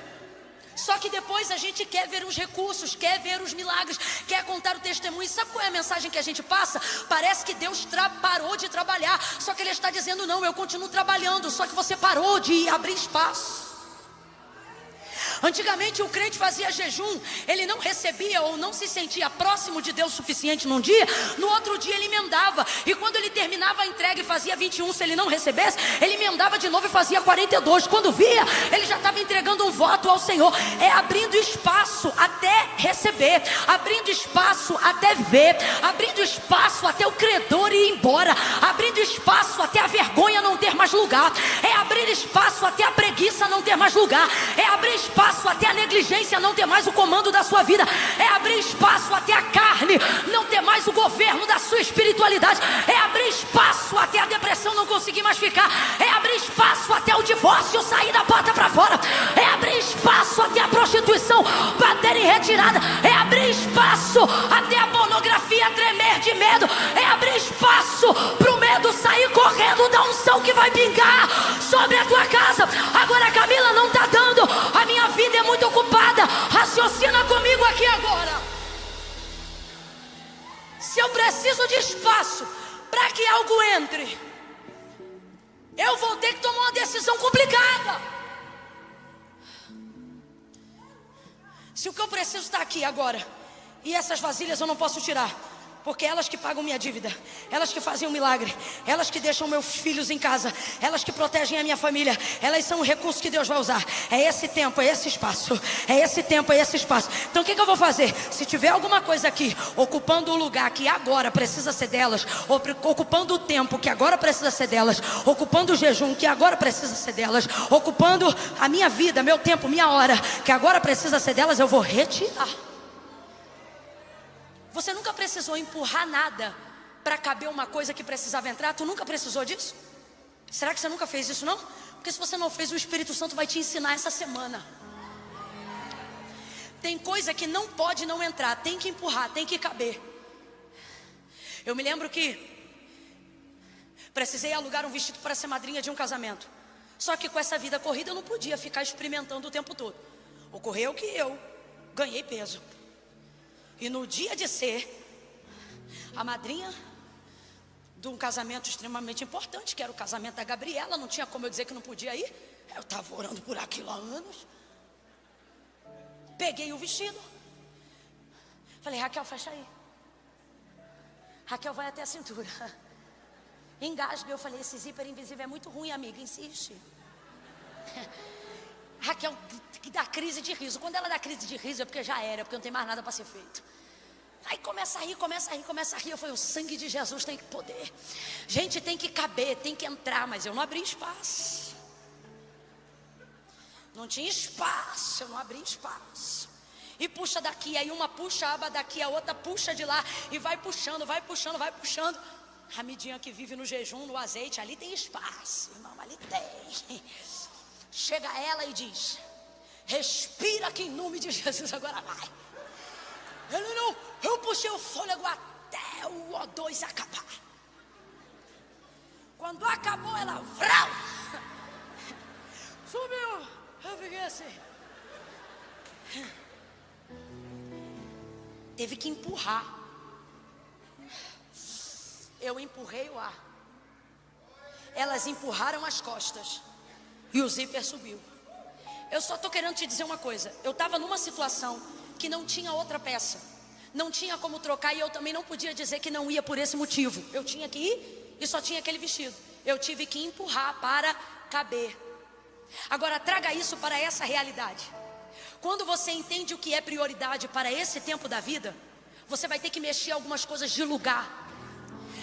Só que depois a gente quer ver os recursos, quer ver os milagres, quer contar o testemunho. Sabe qual é a mensagem que a gente passa? Parece que Deus parou de trabalhar. Só que Ele está dizendo, não, eu continuo trabalhando. Só que você parou de abrir espaço. Antigamente o crente fazia jejum, ele não recebia ou não se sentia próximo de Deus o suficiente num dia, no outro dia ele emendava, e quando ele terminava a entrega e fazia 21, se ele não recebesse, ele emendava de novo e fazia 42, quando via, ele já estava entregando um voto ao Senhor. É abrindo espaço até receber, abrindo espaço até ver, abrindo espaço até o credor ir embora, abrindo espaço até a vergonha não ter mais lugar, é abrir espaço até a preguiça não ter mais lugar, é abrir espaço até a negligência não ter mais o comando da sua vida, é abrir espaço até a carne não ter mais o governo da sua espiritualidade, é abrir espaço até a depressão não conseguir mais ficar, é abrir espaço até o divórcio sair da porta para fora, é abrir espaço até a prostituição bater em retirada, é abrir espaço até a pornografia tremer de medo, é abrir espaço para o medo sair correndo da unção que vai pingar sobre a tua casa. Agora, Camila, não está dando, a minha vida é muito ocupada. Raciocina comigo aqui agora. Se eu preciso de espaço para que algo entre, eu vou ter que tomar uma decisão complicada. Se o que eu preciso está aqui agora, e essas vasilhas eu não posso tirar, porque elas que pagam minha dívida, elas que fazem um milagre, elas que deixam meus filhos em casa, elas que protegem a minha família, elas são o recurso que Deus vai usar. É esse tempo, é esse espaço, é esse tempo, é esse espaço. Então o que eu vou fazer? Se tiver alguma coisa aqui ocupando o lugar que agora precisa ser delas, ocupando o tempo que agora precisa ser delas, ocupando o jejum que agora precisa ser delas, ocupando a minha vida, meu tempo, minha hora que agora precisa ser delas, eu vou retirar. Você nunca precisou empurrar nada para caber uma coisa que precisava entrar? Tu nunca precisou disso? Será que você nunca fez isso não? Porque se você não fez, o Espírito Santo vai te ensinar essa semana. Tem coisa que não pode não entrar, tem que empurrar, tem que caber. Eu me lembro que precisei alugar um vestido para ser madrinha de um casamento. Só que com essa vida corrida eu não podia ficar experimentando o tempo todo. Ocorreu que eu ganhei peso. E no dia de ser a madrinha de um casamento extremamente importante, que era o casamento da Gabriela, não tinha como eu dizer que não podia ir. Eu estava orando por aquilo há anos. Peguei o vestido, Falei, Raquel, fecha aí. Raquel vai até a cintura. Engasga. Eu falei, esse zíper invisível é muito ruim, amiga, insiste. Raquel dá crise de riso. Quando ela dá crise de riso é porque já era, porque não tem mais nada para ser feito. Aí começa a rir, começa a rir, começa a rir. Eu falei, o sangue de Jesus tem que poder. Gente, tem que caber, tem que entrar. Mas eu não abri espaço. Não tinha espaço, eu não abri espaço. E puxa daqui, aí uma puxa a aba daqui, a outra puxa de lá. E vai puxando, vai puxando, vai puxando. A Midinha que vive no jejum, no azeite, ali tem espaço, irmão, ali tem. Chega ela e diz, respira que em nome de Jesus agora vai. Eu puxei o fôlego até o O2 acabar. Quando acabou, ela vrau, subiu. Eu fiquei assim. Teve que empurrar. Eu empurrei o ar. Elas empurraram as costas. E o zíper subiu. Eu só estou querendo te dizer uma coisa. Eu estava numa situação que não tinha outra peça. Não tinha como trocar. E eu também não podia dizer que não ia por esse motivo. Eu tinha que ir e só tinha aquele vestido. Eu tive que empurrar para caber. Agora traga isso para essa realidade. Quando você entende o que é prioridade para esse tempo da vida, você vai ter que mexer algumas coisas de lugar.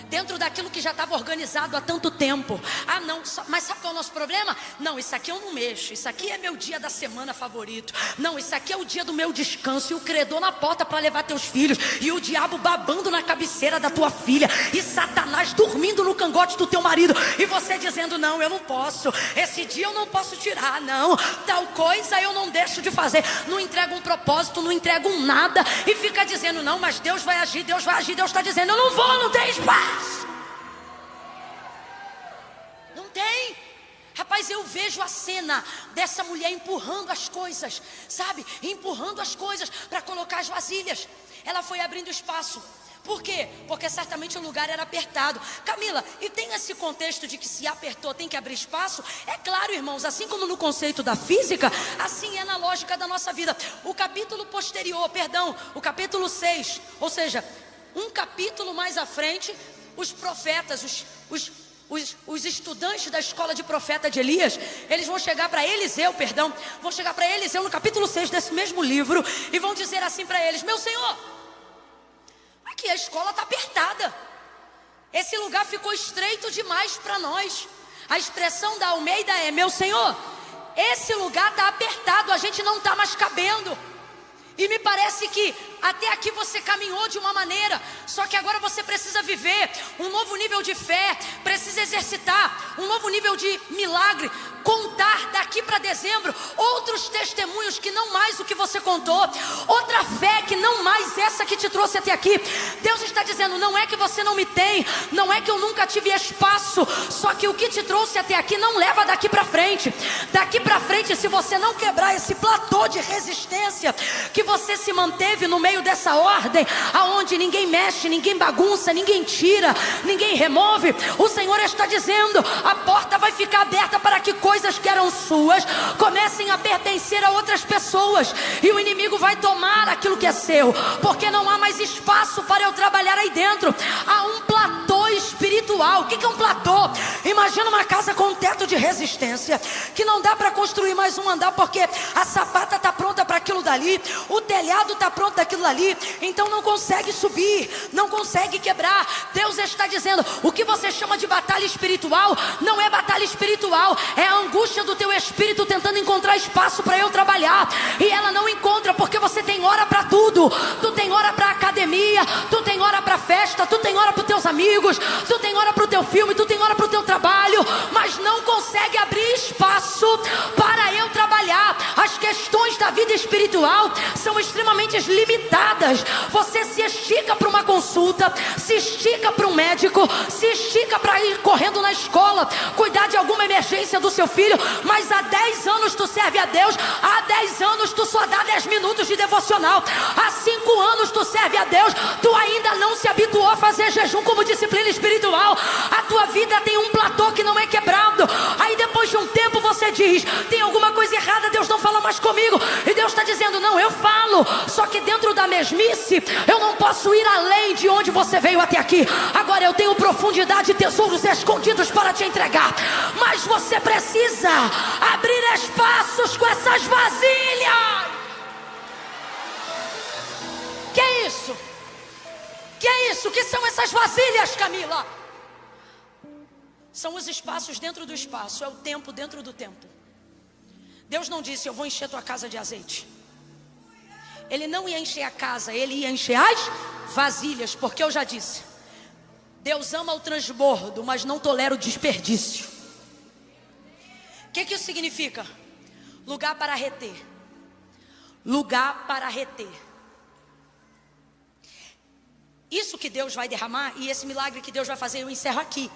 Dentro daquilo que já estava organizado há tanto tempo. Ah não, mas sabe qual é o nosso problema? Não, isso aqui eu não mexo. Isso aqui é meu dia da semana favorito. Não, isso aqui é o dia do meu descanso. E o credor na porta para levar teus filhos. E o diabo babando na cabeceira da tua filha. E Satanás dormindo no cangote do teu marido. E você dizendo, não, eu não posso. Esse dia eu não posso tirar, não. Tal coisa eu não deixo de fazer. Não entrego um propósito, não entrego um nada. E fica dizendo, não, mas Deus vai agir, Deus vai agir. Deus está dizendo, eu não vou, não tem espaço. Não tem. Rapaz, eu vejo a cena dessa mulher empurrando as coisas, sabe? Empurrando as coisas para colocar as vasilhas. Ela foi abrindo espaço. Por quê? Porque certamente o lugar era apertado. Camila, e tem esse contexto de que se apertou tem que abrir espaço? É claro, irmãos, assim como no conceito da física, assim é na lógica da nossa vida. O capítulo posterior, o capítulo 6, ou seja, um capítulo mais à frente, os profetas, os estudantes da escola de profeta de Elias, eles vão chegar para Eliseu, vão chegar para Eliseu no capítulo 6 desse mesmo livro e vão dizer assim para eles, meu senhor, aqui a escola está apertada, esse lugar ficou estreito demais para nós. A expressão da Almeida é, meu senhor, esse lugar está apertado, a gente não está mais cabendo. E me parece que até aqui você caminhou de uma maneira, só que agora você precisa viver um novo nível de fé, precisa exercitar um novo nível de milagre, contar daqui para dezembro outros testemunhos que não mais o que você contou, outra fé que não mais essa que te trouxe até aqui. Deus está dizendo, não é que você não me tem, não é que eu nunca tive espaço, só que o que te trouxe até aqui não leva daqui para frente. Daqui para frente, se você não quebrar esse platô de resistência que você se manteve no meio dessa ordem, aonde ninguém mexe, ninguém bagunça, ninguém tira, ninguém remove, o Senhor está dizendo, a porta vai ficar aberta para que coisas que eram suas comecem a pertencer a outras pessoas, e o inimigo vai tomar aquilo que é seu, porque não há mais espaço para eu trabalhar aí dentro. Há um platô espiritual. O que é um platô? Imagina uma casa com um teto de resistência, que não dá para construir mais um andar, porque a sapata está pronta para aquilo dali, o telhado está pronto daquilo ali, então não consegue subir, não consegue quebrar. Deus está dizendo, o que você chama de batalha espiritual, não é batalha espiritual, é a angústia do teu espírito tentando encontrar espaço para eu trabalhar, e ela não encontra, porque você tem hora para tudo. Tu tem hora para academia, tu tem hora para festa, tu tem hora para os teus amigos, tu tem hora para o teu filme, tu tem hora para o teu trabalho, mas não consegue abrir espaço para eu trabalhar. As questões da vida espiritual são extremamente limitadas. Você se estica para uma consulta, se estica para um médico, se estica para ir correndo na escola, cuidar de alguma emergência do seu filho, mas há 10 anos tu serve a Deus, há 10 anos tu só dá 10 minutos de devocional, há 5 anos tu serve a Deus, tu ainda não se habituou a fazer jejum como disciplina espiritual, a tua vida tem um platô que não é quebrado. Aí depois de um tempo você diz, tem alguma coisa errada, Deus não fala mais comigo, e Deus está dizendo, dizendo, não, eu falo, só que dentro da mesmice, eu não posso ir além de onde você veio até aqui. Agora eu tenho profundidade e tesouros escondidos para te entregar. Mas você precisa abrir espaços com essas vasilhas. Que é isso? Que é isso? Que são essas vasilhas, Camila? São os espaços dentro do espaço, é o tempo dentro do tempo. Deus não disse, eu vou encher tua casa de azeite. Ele não ia encher a casa, ele ia encher as vasilhas, porque eu já disse, Deus ama o transbordo, mas não tolera o desperdício. O que isso significa? Lugar para reter. Lugar para reter. Isso que Deus vai derramar e esse milagre que Deus vai fazer, eu encerro aqui.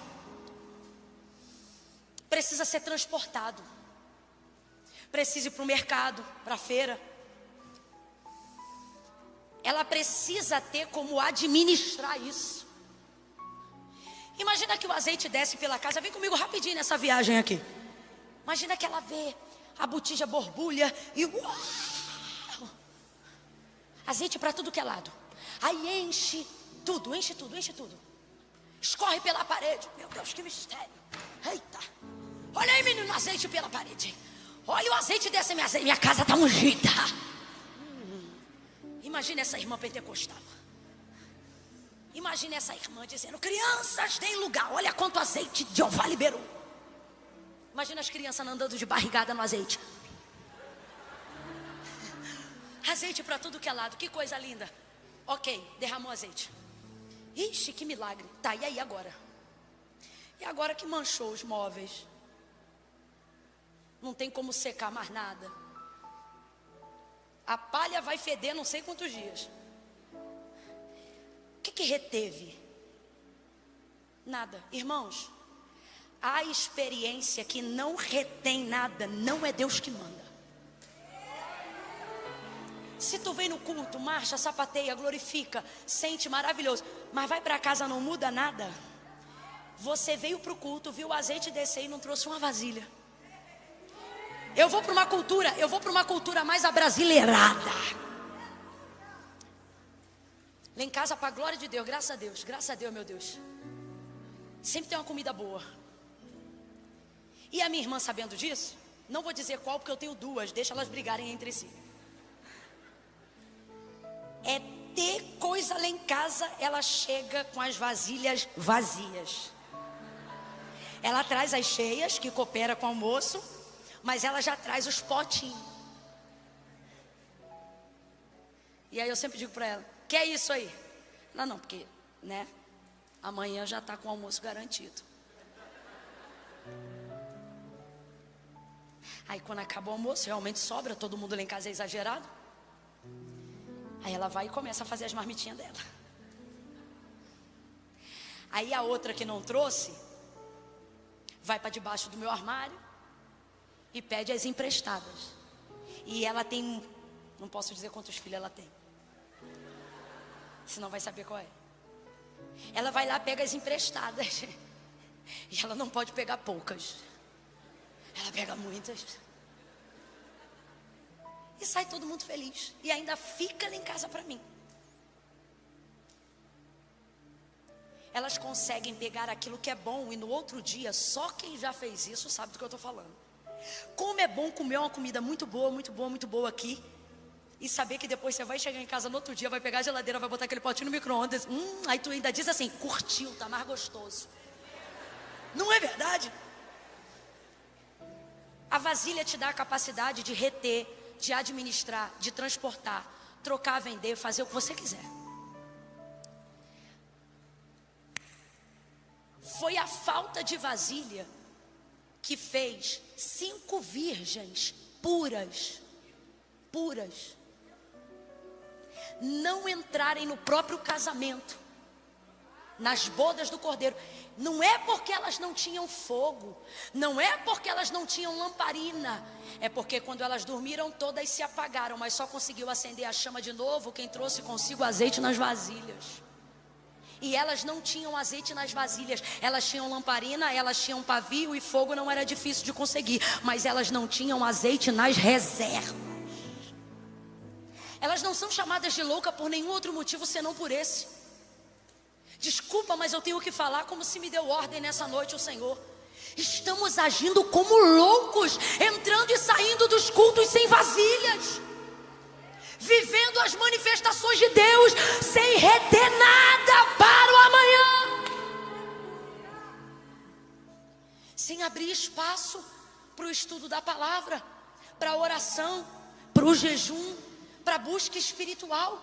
Precisa ser transportado. Precisa ir para o mercado, para a feira. Ela precisa ter como administrar isso. Imagina que o azeite desce pela casa. Vem comigo rapidinho nessa viagem aqui. Imagina que ela vê a botija borbulha e uau! Azeite para tudo que é lado. Aí enche tudo, enche tudo, enche tudo. Escorre pela parede. Meu Deus, que mistério. Eita. Olha aí, menino, azeite pela parede. Olha o azeite dessa minha casa está ungida. Imagina essa irmã pentecostal. Imagina essa irmã dizendo, crianças, tem lugar. Olha quanto azeite Jeová liberou. Imagina as crianças andando de barrigada no azeite. Azeite para tudo que é lado, que coisa linda. Ok, derramou azeite. Ixi, que milagre. Tá, e aí agora? E agora que manchou os móveis? Não tem como secar mais nada. A palha vai feder não sei quantos dias. O que reteve? Nada. Irmãos, a experiência que não retém nada, não é Deus que manda. Se tu vem no culto, marcha, sapateia, glorifica, sente maravilhoso, mas vai para casa, não muda nada. Você veio para o culto, viu o azeite descer e não trouxe uma vasilha. Eu vou para uma cultura mais abrasileirada. Lá em casa, para a glória de Deus, graças a Deus, meu Deus. Sempre tem uma comida boa. E a minha irmã sabendo disso, não vou dizer qual, porque eu tenho duas, deixa elas brigarem entre si. É ter coisa lá em casa, ela chega com as vasilhas vazias. Ela traz as cheias, que coopera com o almoço, mas ela já traz os potinhos. E aí eu sempre digo para ela, que é isso aí? Não, porque, né, amanhã já está com o almoço garantido. Aí quando acaba o almoço, realmente sobra, todo mundo lá em casa é exagerado. Aí ela vai e começa a fazer as marmitinhas dela. Aí a outra que não trouxe, vai para debaixo do meu armário e pede as emprestadas. E ela tem, não posso dizer quantos filhos ela tem, senão vai saber qual é. Ela vai lá, pega as emprestadas. E ela não pode pegar poucas, ela pega muitas. E sai todo mundo feliz. E ainda fica lá em casa para mim. Elas conseguem pegar aquilo que é bom. E no outro dia, só quem já fez isso sabe do que eu estou falando. Como é bom comer uma comida muito boa, muito boa, muito boa aqui. E saber que depois você vai chegar em casa no outro dia, vai pegar a geladeira, vai botar aquele potinho no micro-ondas. Aí tu ainda diz assim, curtiu, tá mais gostoso. Não é verdade? A vasilha te dá a capacidade de reter, de administrar, de transportar, trocar, vender, fazer o que você quiser. Foi a falta de vasilha que fez 5 virgens puras não entrarem no próprio casamento, nas bodas do Cordeiro. Não é porque elas não tinham fogo, não é porque elas não tinham lamparina, é porque quando elas dormiram todas se apagaram, mas só conseguiu acender a chama de novo quem trouxe consigo azeite nas vasilhas. E elas não tinham azeite nas vasilhas, elas tinham lamparina, elas tinham pavio e fogo não era difícil de conseguir, mas elas não tinham azeite nas reservas. Elas não são chamadas de louca por nenhum outro motivo senão por esse. Desculpa, mas eu tenho que falar como se me deu ordem nessa noite o Senhor. Estamos agindo como loucos, entrando e saindo dos cultos sem vasilhas, vivendo as manifestações de Deus sem reter nada para o amanhã, sem abrir espaço para o estudo da palavra, para a oração, para o jejum, para a busca espiritual.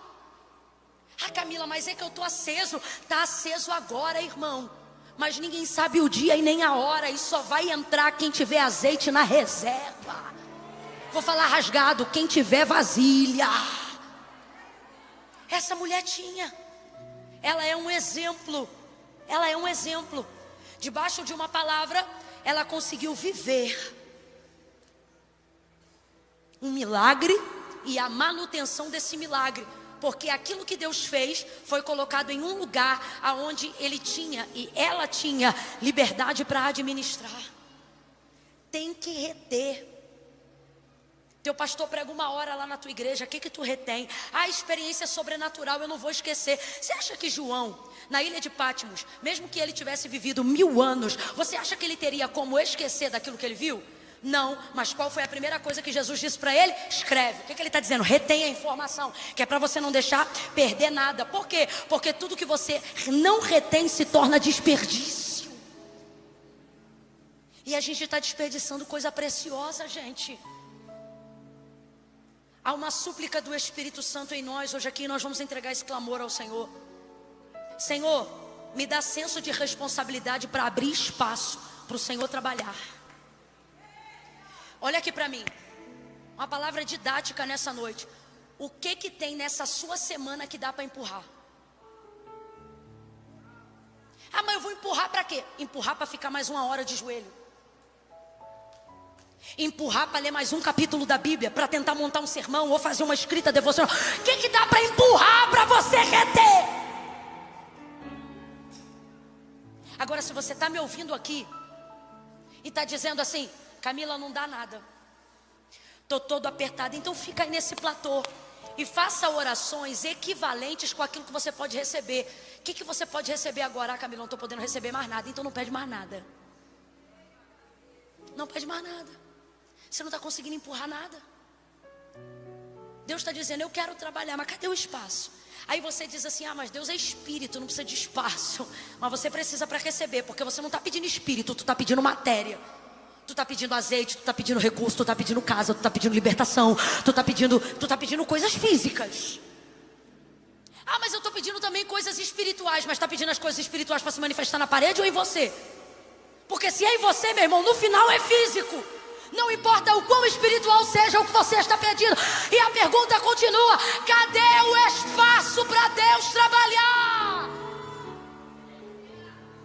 Ah, Camila, mas é que eu estou aceso. Está aceso agora, irmão, mas ninguém sabe o dia e nem a hora, e só vai entrar quem tiver azeite na reserva. Vou falar rasgado, quem tiver vasilha. Essa mulher tinha. Ela é um exemplo. Ela é um exemplo. Debaixo de uma palavra, ela conseguiu viver um milagre e a manutenção desse milagre. Porque aquilo que Deus fez foi colocado em um lugar aonde ele tinha e ela tinha liberdade para administrar. Tem que reter. Teu pastor prega 1 hora lá na tua igreja, o que tu retém? A experiência sobrenatural eu não vou esquecer. Você acha que João, na ilha de Patmos, mesmo que ele tivesse vivido 1000 anos, você acha que ele teria como esquecer daquilo que ele viu? Não, mas qual foi a primeira coisa que Jesus disse para ele? Escreve. O que ele está dizendo? Retém a informação, que é para você não deixar perder nada. Por quê? Porque tudo que você não retém se torna desperdício. E a gente está desperdiçando coisa preciosa, gente. Há uma súplica do Espírito Santo em nós. Hoje aqui nós vamos entregar esse clamor ao Senhor. Senhor, me dá senso de responsabilidade para abrir espaço para o Senhor trabalhar. Olha aqui para mim, uma palavra didática nessa noite. O que tem nessa sua semana que dá para empurrar? Ah, mas eu vou empurrar para quê? Empurrar para ficar mais 1 hora de joelho. Empurrar para ler mais um capítulo da Bíblia, para tentar montar um sermão ou fazer uma escrita devocional. O que dá para empurrar para você reter? Agora, se você está me ouvindo aqui e está dizendo assim: Camila, não dá nada, estou todo apertado, então fica aí nesse platô e faça orações equivalentes com aquilo que você pode receber. O que você pode receber agora? Ah, Camila, não estou podendo receber mais nada. Então não pede mais nada. Não pede mais nada. Você não está conseguindo empurrar nada. Deus está dizendo: eu quero trabalhar, mas cadê o espaço? Aí você diz assim: ah, mas Deus é espírito, não precisa de espaço. Mas você precisa para receber, porque você não está pedindo espírito, tu está pedindo matéria. Tu está pedindo azeite, tu está pedindo recurso, tu está pedindo casa, tu está pedindo libertação, tu está pedindo coisas físicas. Ah, mas eu estou pedindo também coisas espirituais. Mas está pedindo as coisas espirituais para se manifestar na parede ou em você? Porque se é em você, meu irmão, no final é físico. Não importa o quão espiritual seja o que você está pedindo. E a pergunta continua: cadê o espaço para Deus trabalhar?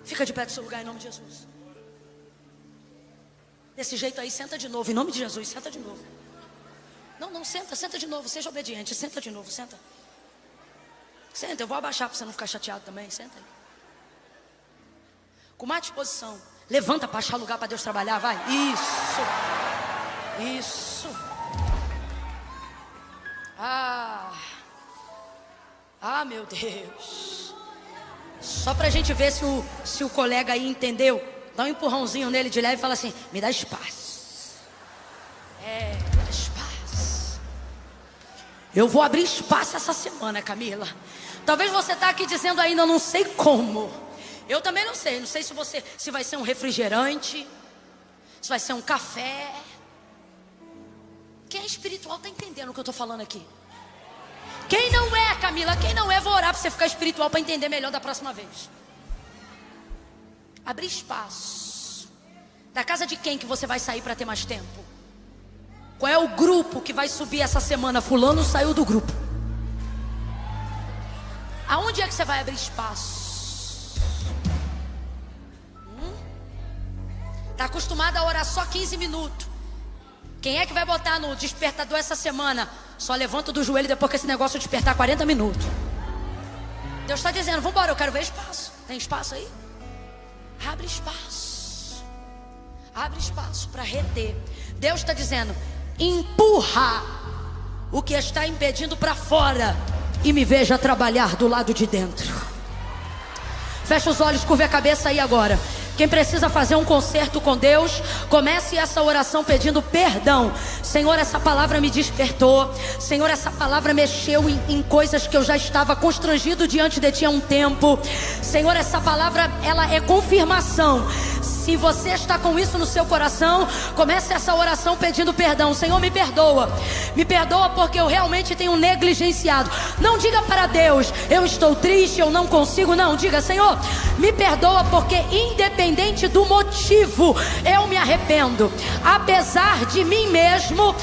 Fica de pé do seu lugar em nome de Jesus. Desse jeito aí, senta de novo, em nome de Jesus, senta de novo. Não, senta de novo, seja obediente, senta de novo, senta. Senta, eu vou abaixar para você não ficar chateado também, senta aí. Com má disposição, levanta para achar lugar para Deus trabalhar, vai. Isso. Ah, meu Deus. Só para a gente ver se o colega aí entendeu. Dá um empurrãozinho nele de leve e fala assim: me dá espaço. Me dá espaço. Eu vou abrir espaço essa semana, Camila. Talvez você está aqui dizendo ainda: não sei como. Eu também não sei. Não sei se vai ser um refrigerante, se vai ser um café. Quem é espiritual está entendendo o que eu estou falando aqui. Quem não é, Camila? Quem não é, vou orar para você ficar espiritual para entender melhor da próxima vez. Abrir espaço. Da casa de quem que você vai sair para ter mais tempo? Qual é o grupo que vai subir essa semana? Fulano saiu do grupo. Aonde é que você vai abrir espaço? Está acostumado a orar só 15 minutos. Quem é que vai botar no despertador essa semana? Só levanta do joelho depois que esse negócio despertar 40 minutos. Deus está dizendo: vamos embora, eu quero ver espaço. Tem espaço aí? Abre espaço. Abre espaço para reter. Deus está dizendo: empurra o que está impedindo para fora e me veja trabalhar do lado de dentro. Fecha os olhos, curva a cabeça aí agora. Quem precisa fazer um concerto com Deus, comece essa oração pedindo perdão. Senhor, essa palavra me despertou. Senhor, essa palavra mexeu em coisas que eu já estava constrangido diante de Ti há um tempo. Senhor, essa palavra, ela é confirmação. Se você está com isso no seu coração, comece essa oração pedindo perdão. Senhor, me perdoa. Me perdoa porque eu realmente tenho negligenciado. Não diga para Deus, eu estou triste, eu não consigo. Não, diga, Senhor, me perdoa porque independente do motivo, eu me arrependo. Apesar de mim mesmo,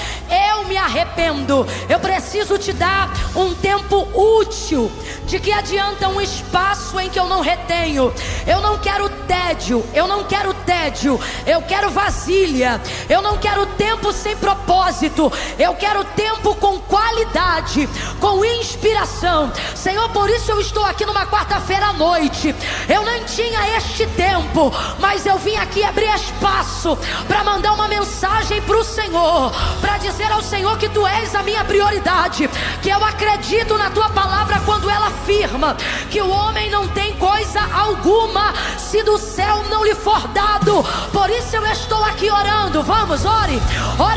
eu me arrependo. Eu preciso te dar um tempo útil. De que adianta um espaço em que eu não retenho? Eu não quero tédio, eu não quero tédio, eu quero vasilha. Eu não quero tempo sem propósito, eu quero tempo com qualidade, com inspiração. Senhor, por isso eu estou aqui numa quarta-feira à noite. Eu nem tinha este tempo, mas eu vim aqui abrir espaço para mandar uma mensagem para o Senhor, para dizer ao Senhor que Tu és a minha prioridade, que eu acredito na Tua palavra quando ela afirma que o homem não tem coisa alguma se do céu não lhe for dado. Por isso eu estou aqui orando. Vamos, ore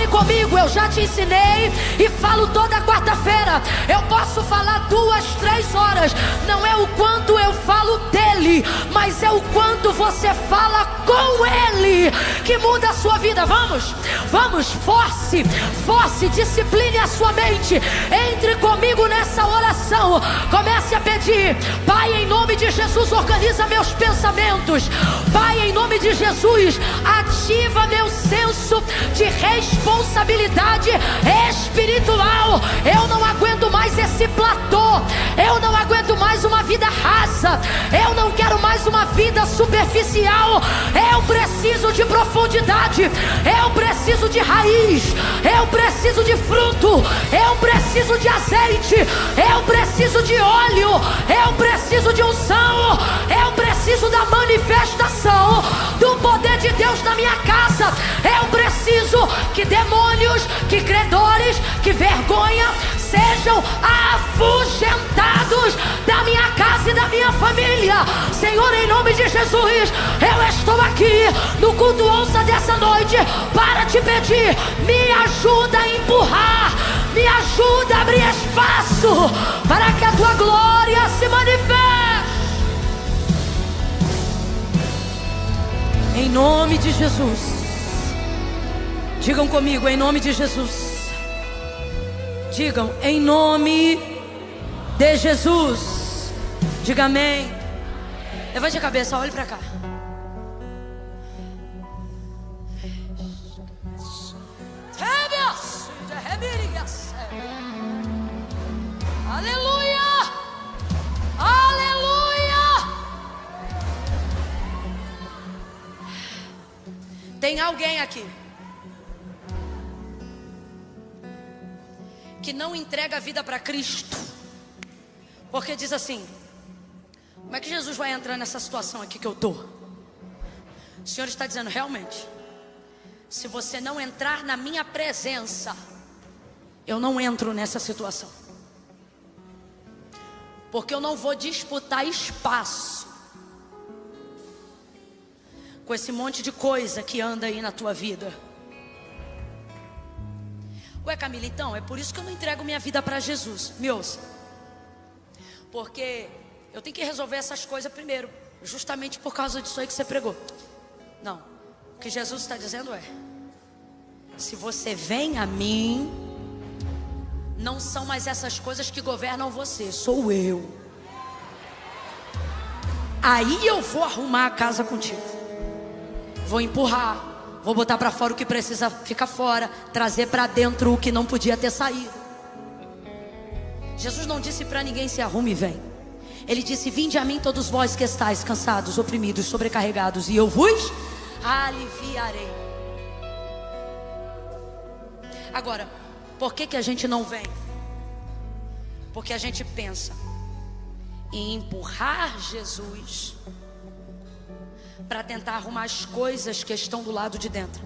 comigo. Eu já te ensinei e falo toda quarta-feira. Eu posso falar 2, 3 horas. Não é o quanto eu falo dele, mas é o quanto você fala com ele que muda a sua vida. Vamos, force, discipline a sua mente. Entre comigo nessa oração. Comece a pedir: Pai, em nome de Jesus, organiza meus pensamentos. Pai, em nome de Jesus, ativa meu senso de responsabilidade espiritual. Eu não aguento mais esse platô. Eu não aguento mais uma vida rasa. Eu não quero mais uma vida superficial. Eu preciso de profundidade. Eu preciso de raiz. Eu preciso de fruto. Eu preciso de azeite. Eu preciso de óleo. Eu preciso de unção. Eu preciso da manifestação do poder de Deus na minha casa. Eu preciso que demônios, que credores, que vergonha sejam afugentados da minha casa e da minha família. Senhor, em nome de Jesus, eu estou aqui no culto onça dessa noite para te pedir: me ajuda a empurrar, me ajuda a abrir espaço para que a Tua glória se manifeste. Em nome de Jesus. Digam comigo, em nome de Jesus. Digam, em nome de Jesus. Diga amém. Levante a cabeça, olhe para cá. Aleluia! Aleluia! Tem alguém aqui que não entrega a vida para Cristo, porque diz assim: como é que Jesus vai entrar nessa situação aqui que eu estou? O Senhor está dizendo: realmente, se você não entrar na minha presença, eu não entro nessa situação, porque eu não vou disputar espaço com esse monte de coisa que anda aí na tua vida. Ué, Camila, então é por isso que eu não entrego minha vida para Jesus. Me ouça, porque eu tenho que resolver essas coisas primeiro, justamente por causa disso aí que você pregou. Não, o que Jesus está dizendo é: se você vem a mim, não são mais essas coisas que governam você, sou eu. Aí eu vou arrumar a casa contigo, vou empurrar, vou botar para fora o que precisa ficar fora, trazer para dentro o que não podia ter saído. Jesus não disse para ninguém: se arrume e vem. Ele disse: vinde a mim todos vós que estáis cansados, oprimidos, sobrecarregados, e eu vos aliviarei. Agora, por que a gente não vem? Porque a gente pensa em empurrar Jesus para tentar arrumar as coisas que estão do lado de dentro.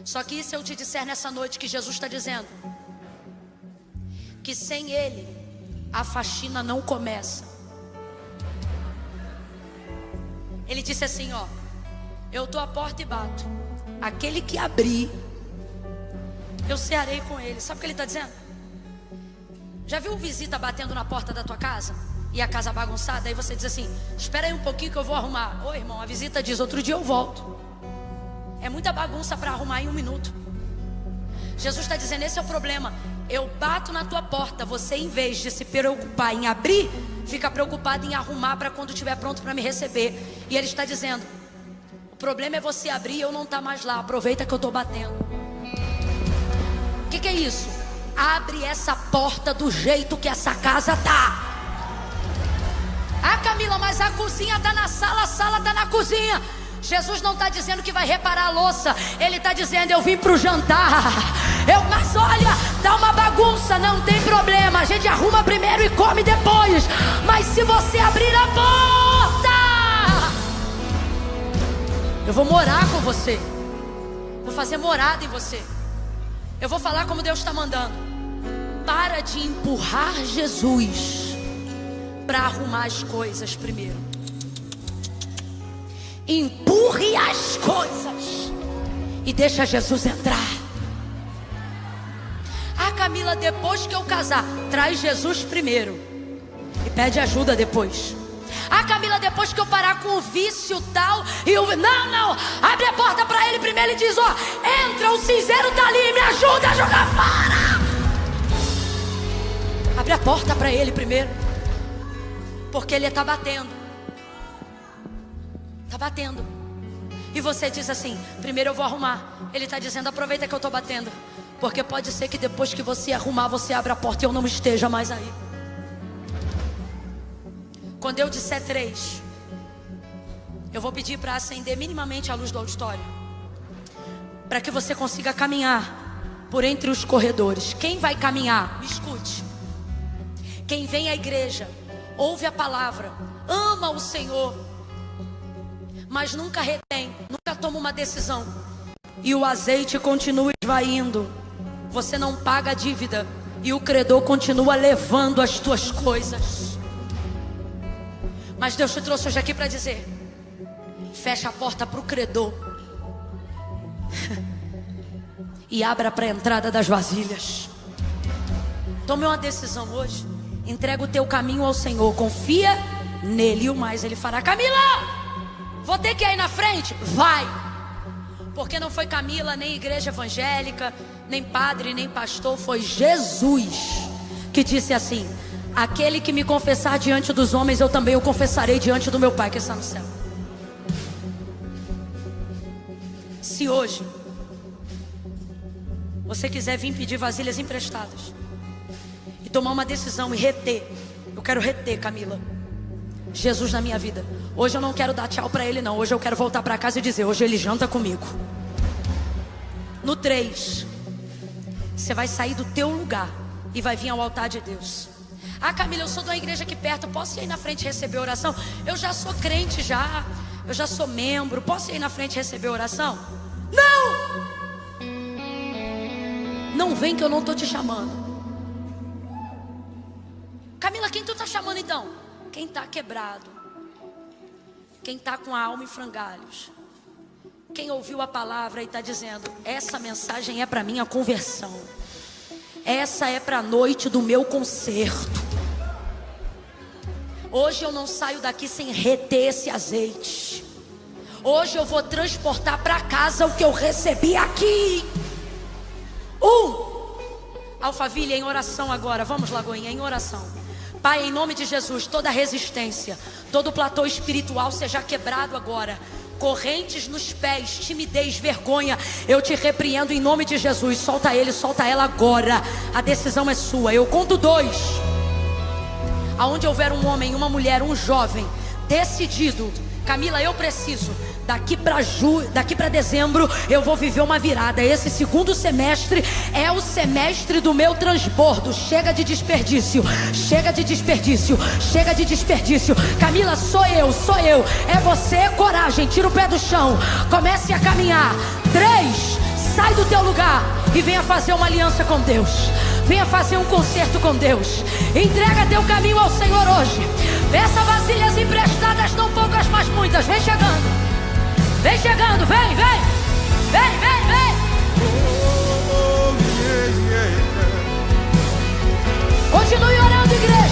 Só que se eu te disser nessa noite que Jesus está dizendo: que sem Ele a faxina não começa. Ele disse assim, ó: eu estou à porta e bato. Aquele que abrir, eu cearei com ele. Sabe o que ele está dizendo? Já viu visita batendo na porta da tua casa? E a casa bagunçada? Aí você diz assim: espera aí um pouquinho que eu vou arrumar. Ô irmão, a visita diz: outro dia eu volto. É muita bagunça para arrumar em 1 minuto. Jesus está dizendo: esse é o problema. Eu bato na tua porta. Você, em vez de se preocupar em abrir, fica preocupado em arrumar para quando estiver pronto para me receber. E Ele está dizendo: o problema é você abrir e eu não estar mais lá. Aproveita que eu estou batendo. O que é isso? Abre essa porta do jeito que essa casa tá. Ah, Camila, mas a cozinha está na sala, a sala está na cozinha. Jesus não está dizendo que vai reparar a louça. Ele está dizendo: eu vim para o jantar. Mas olha, dá uma bagunça, não tem problema. A gente arruma primeiro e come depois. Mas se você abrir a porta, eu vou morar com você. Vou fazer morada em você. Eu vou falar como Deus está mandando. Para de empurrar Jesus para arrumar as coisas primeiro. Empurre as coisas e deixa Jesus entrar. Ah, Camila, depois que eu casar, traz Jesus primeiro e pede ajuda depois. Ah, Camila, depois que eu parar com o vício tal e o... Não, abre a porta para ele primeiro e diz: ó, entra, o cinzeiro tá ali, me ajuda a jogar fora. Abre a porta para ele primeiro, porque ele está batendo. Está batendo. E você diz assim: primeiro eu vou arrumar. Ele está dizendo: aproveita que eu estou batendo, porque pode ser que depois que você arrumar, você abra a porta e eu não esteja mais aí. Quando eu disser 3, eu vou pedir para acender minimamente a luz do auditório, para que você consiga caminhar por entre os corredores. Quem vai caminhar? Me escute. Quem vem à igreja, ouve a palavra, ama o Senhor, mas nunca retém, nunca toma uma decisão, e o azeite continua esvaindo. Você não paga a dívida e o credor continua levando as tuas coisas. Mas Deus te trouxe hoje aqui para dizer: fecha a porta para o credor e abra para a entrada das vasilhas. Tome uma decisão hoje. Entrega o teu caminho ao Senhor, confia nele e o mais Ele fará. Camila, vou ter que ir aí na frente? Vai. Porque não foi Camila, nem igreja evangélica, nem padre, nem pastor. Foi Jesus que disse assim: aquele que me confessar diante dos homens, eu também o confessarei diante do meu Pai que está no céu. Se hoje você quiser vir pedir vasilhas emprestadas e tomar uma decisão e reter, eu quero reter, Camila, Jesus na minha vida. Hoje eu não quero dar tchau para Ele não. Hoje eu quero voltar para casa e dizer: hoje Ele janta comigo. No 3, você vai sair do teu lugar e vai vir ao altar de Deus. Ah, Camila, eu sou de uma igreja aqui perto, posso ir aí na frente receber oração? Eu já sou crente já, eu já sou membro, posso ir aí na frente receber oração? Não! Não vem que eu não estou te chamando. Camila, quem tu está chamando então? Quem está quebrado, quem está com a alma em frangalhos, quem ouviu a palavra e está dizendo: essa mensagem é para minha conversão, essa é para a noite do meu concerto. Hoje eu não saio daqui sem reter esse azeite. Hoje eu vou transportar para casa o que eu recebi aqui. Alphaville, em oração agora. Vamos, Lagoinha, em oração. Pai, em nome de Jesus, toda resistência, todo platô espiritual seja quebrado agora. Correntes nos pés, timidez, vergonha, eu te repreendo em nome de Jesus. Solta ele, solta ela agora. A decisão é sua. Eu conto 2. Aonde houver um homem, uma mulher, um jovem decidido: Camila, eu preciso, daqui para dezembro eu vou viver uma virada. Esse segundo semestre é o semestre do meu transbordo. Chega de desperdício, chega de desperdício, chega de desperdício. Camila, sou eu, é você. Coragem, tira o pé do chão, comece a caminhar. 3, sai do teu lugar e venha fazer uma aliança com Deus. Venha fazer um concerto com Deus. Entrega teu caminho ao Senhor hoje. Peça vasilhas emprestadas, não poucas, mas muitas. Vem chegando. Vem chegando, vem, vem. Vem, vem, vem. Continue orando, igreja.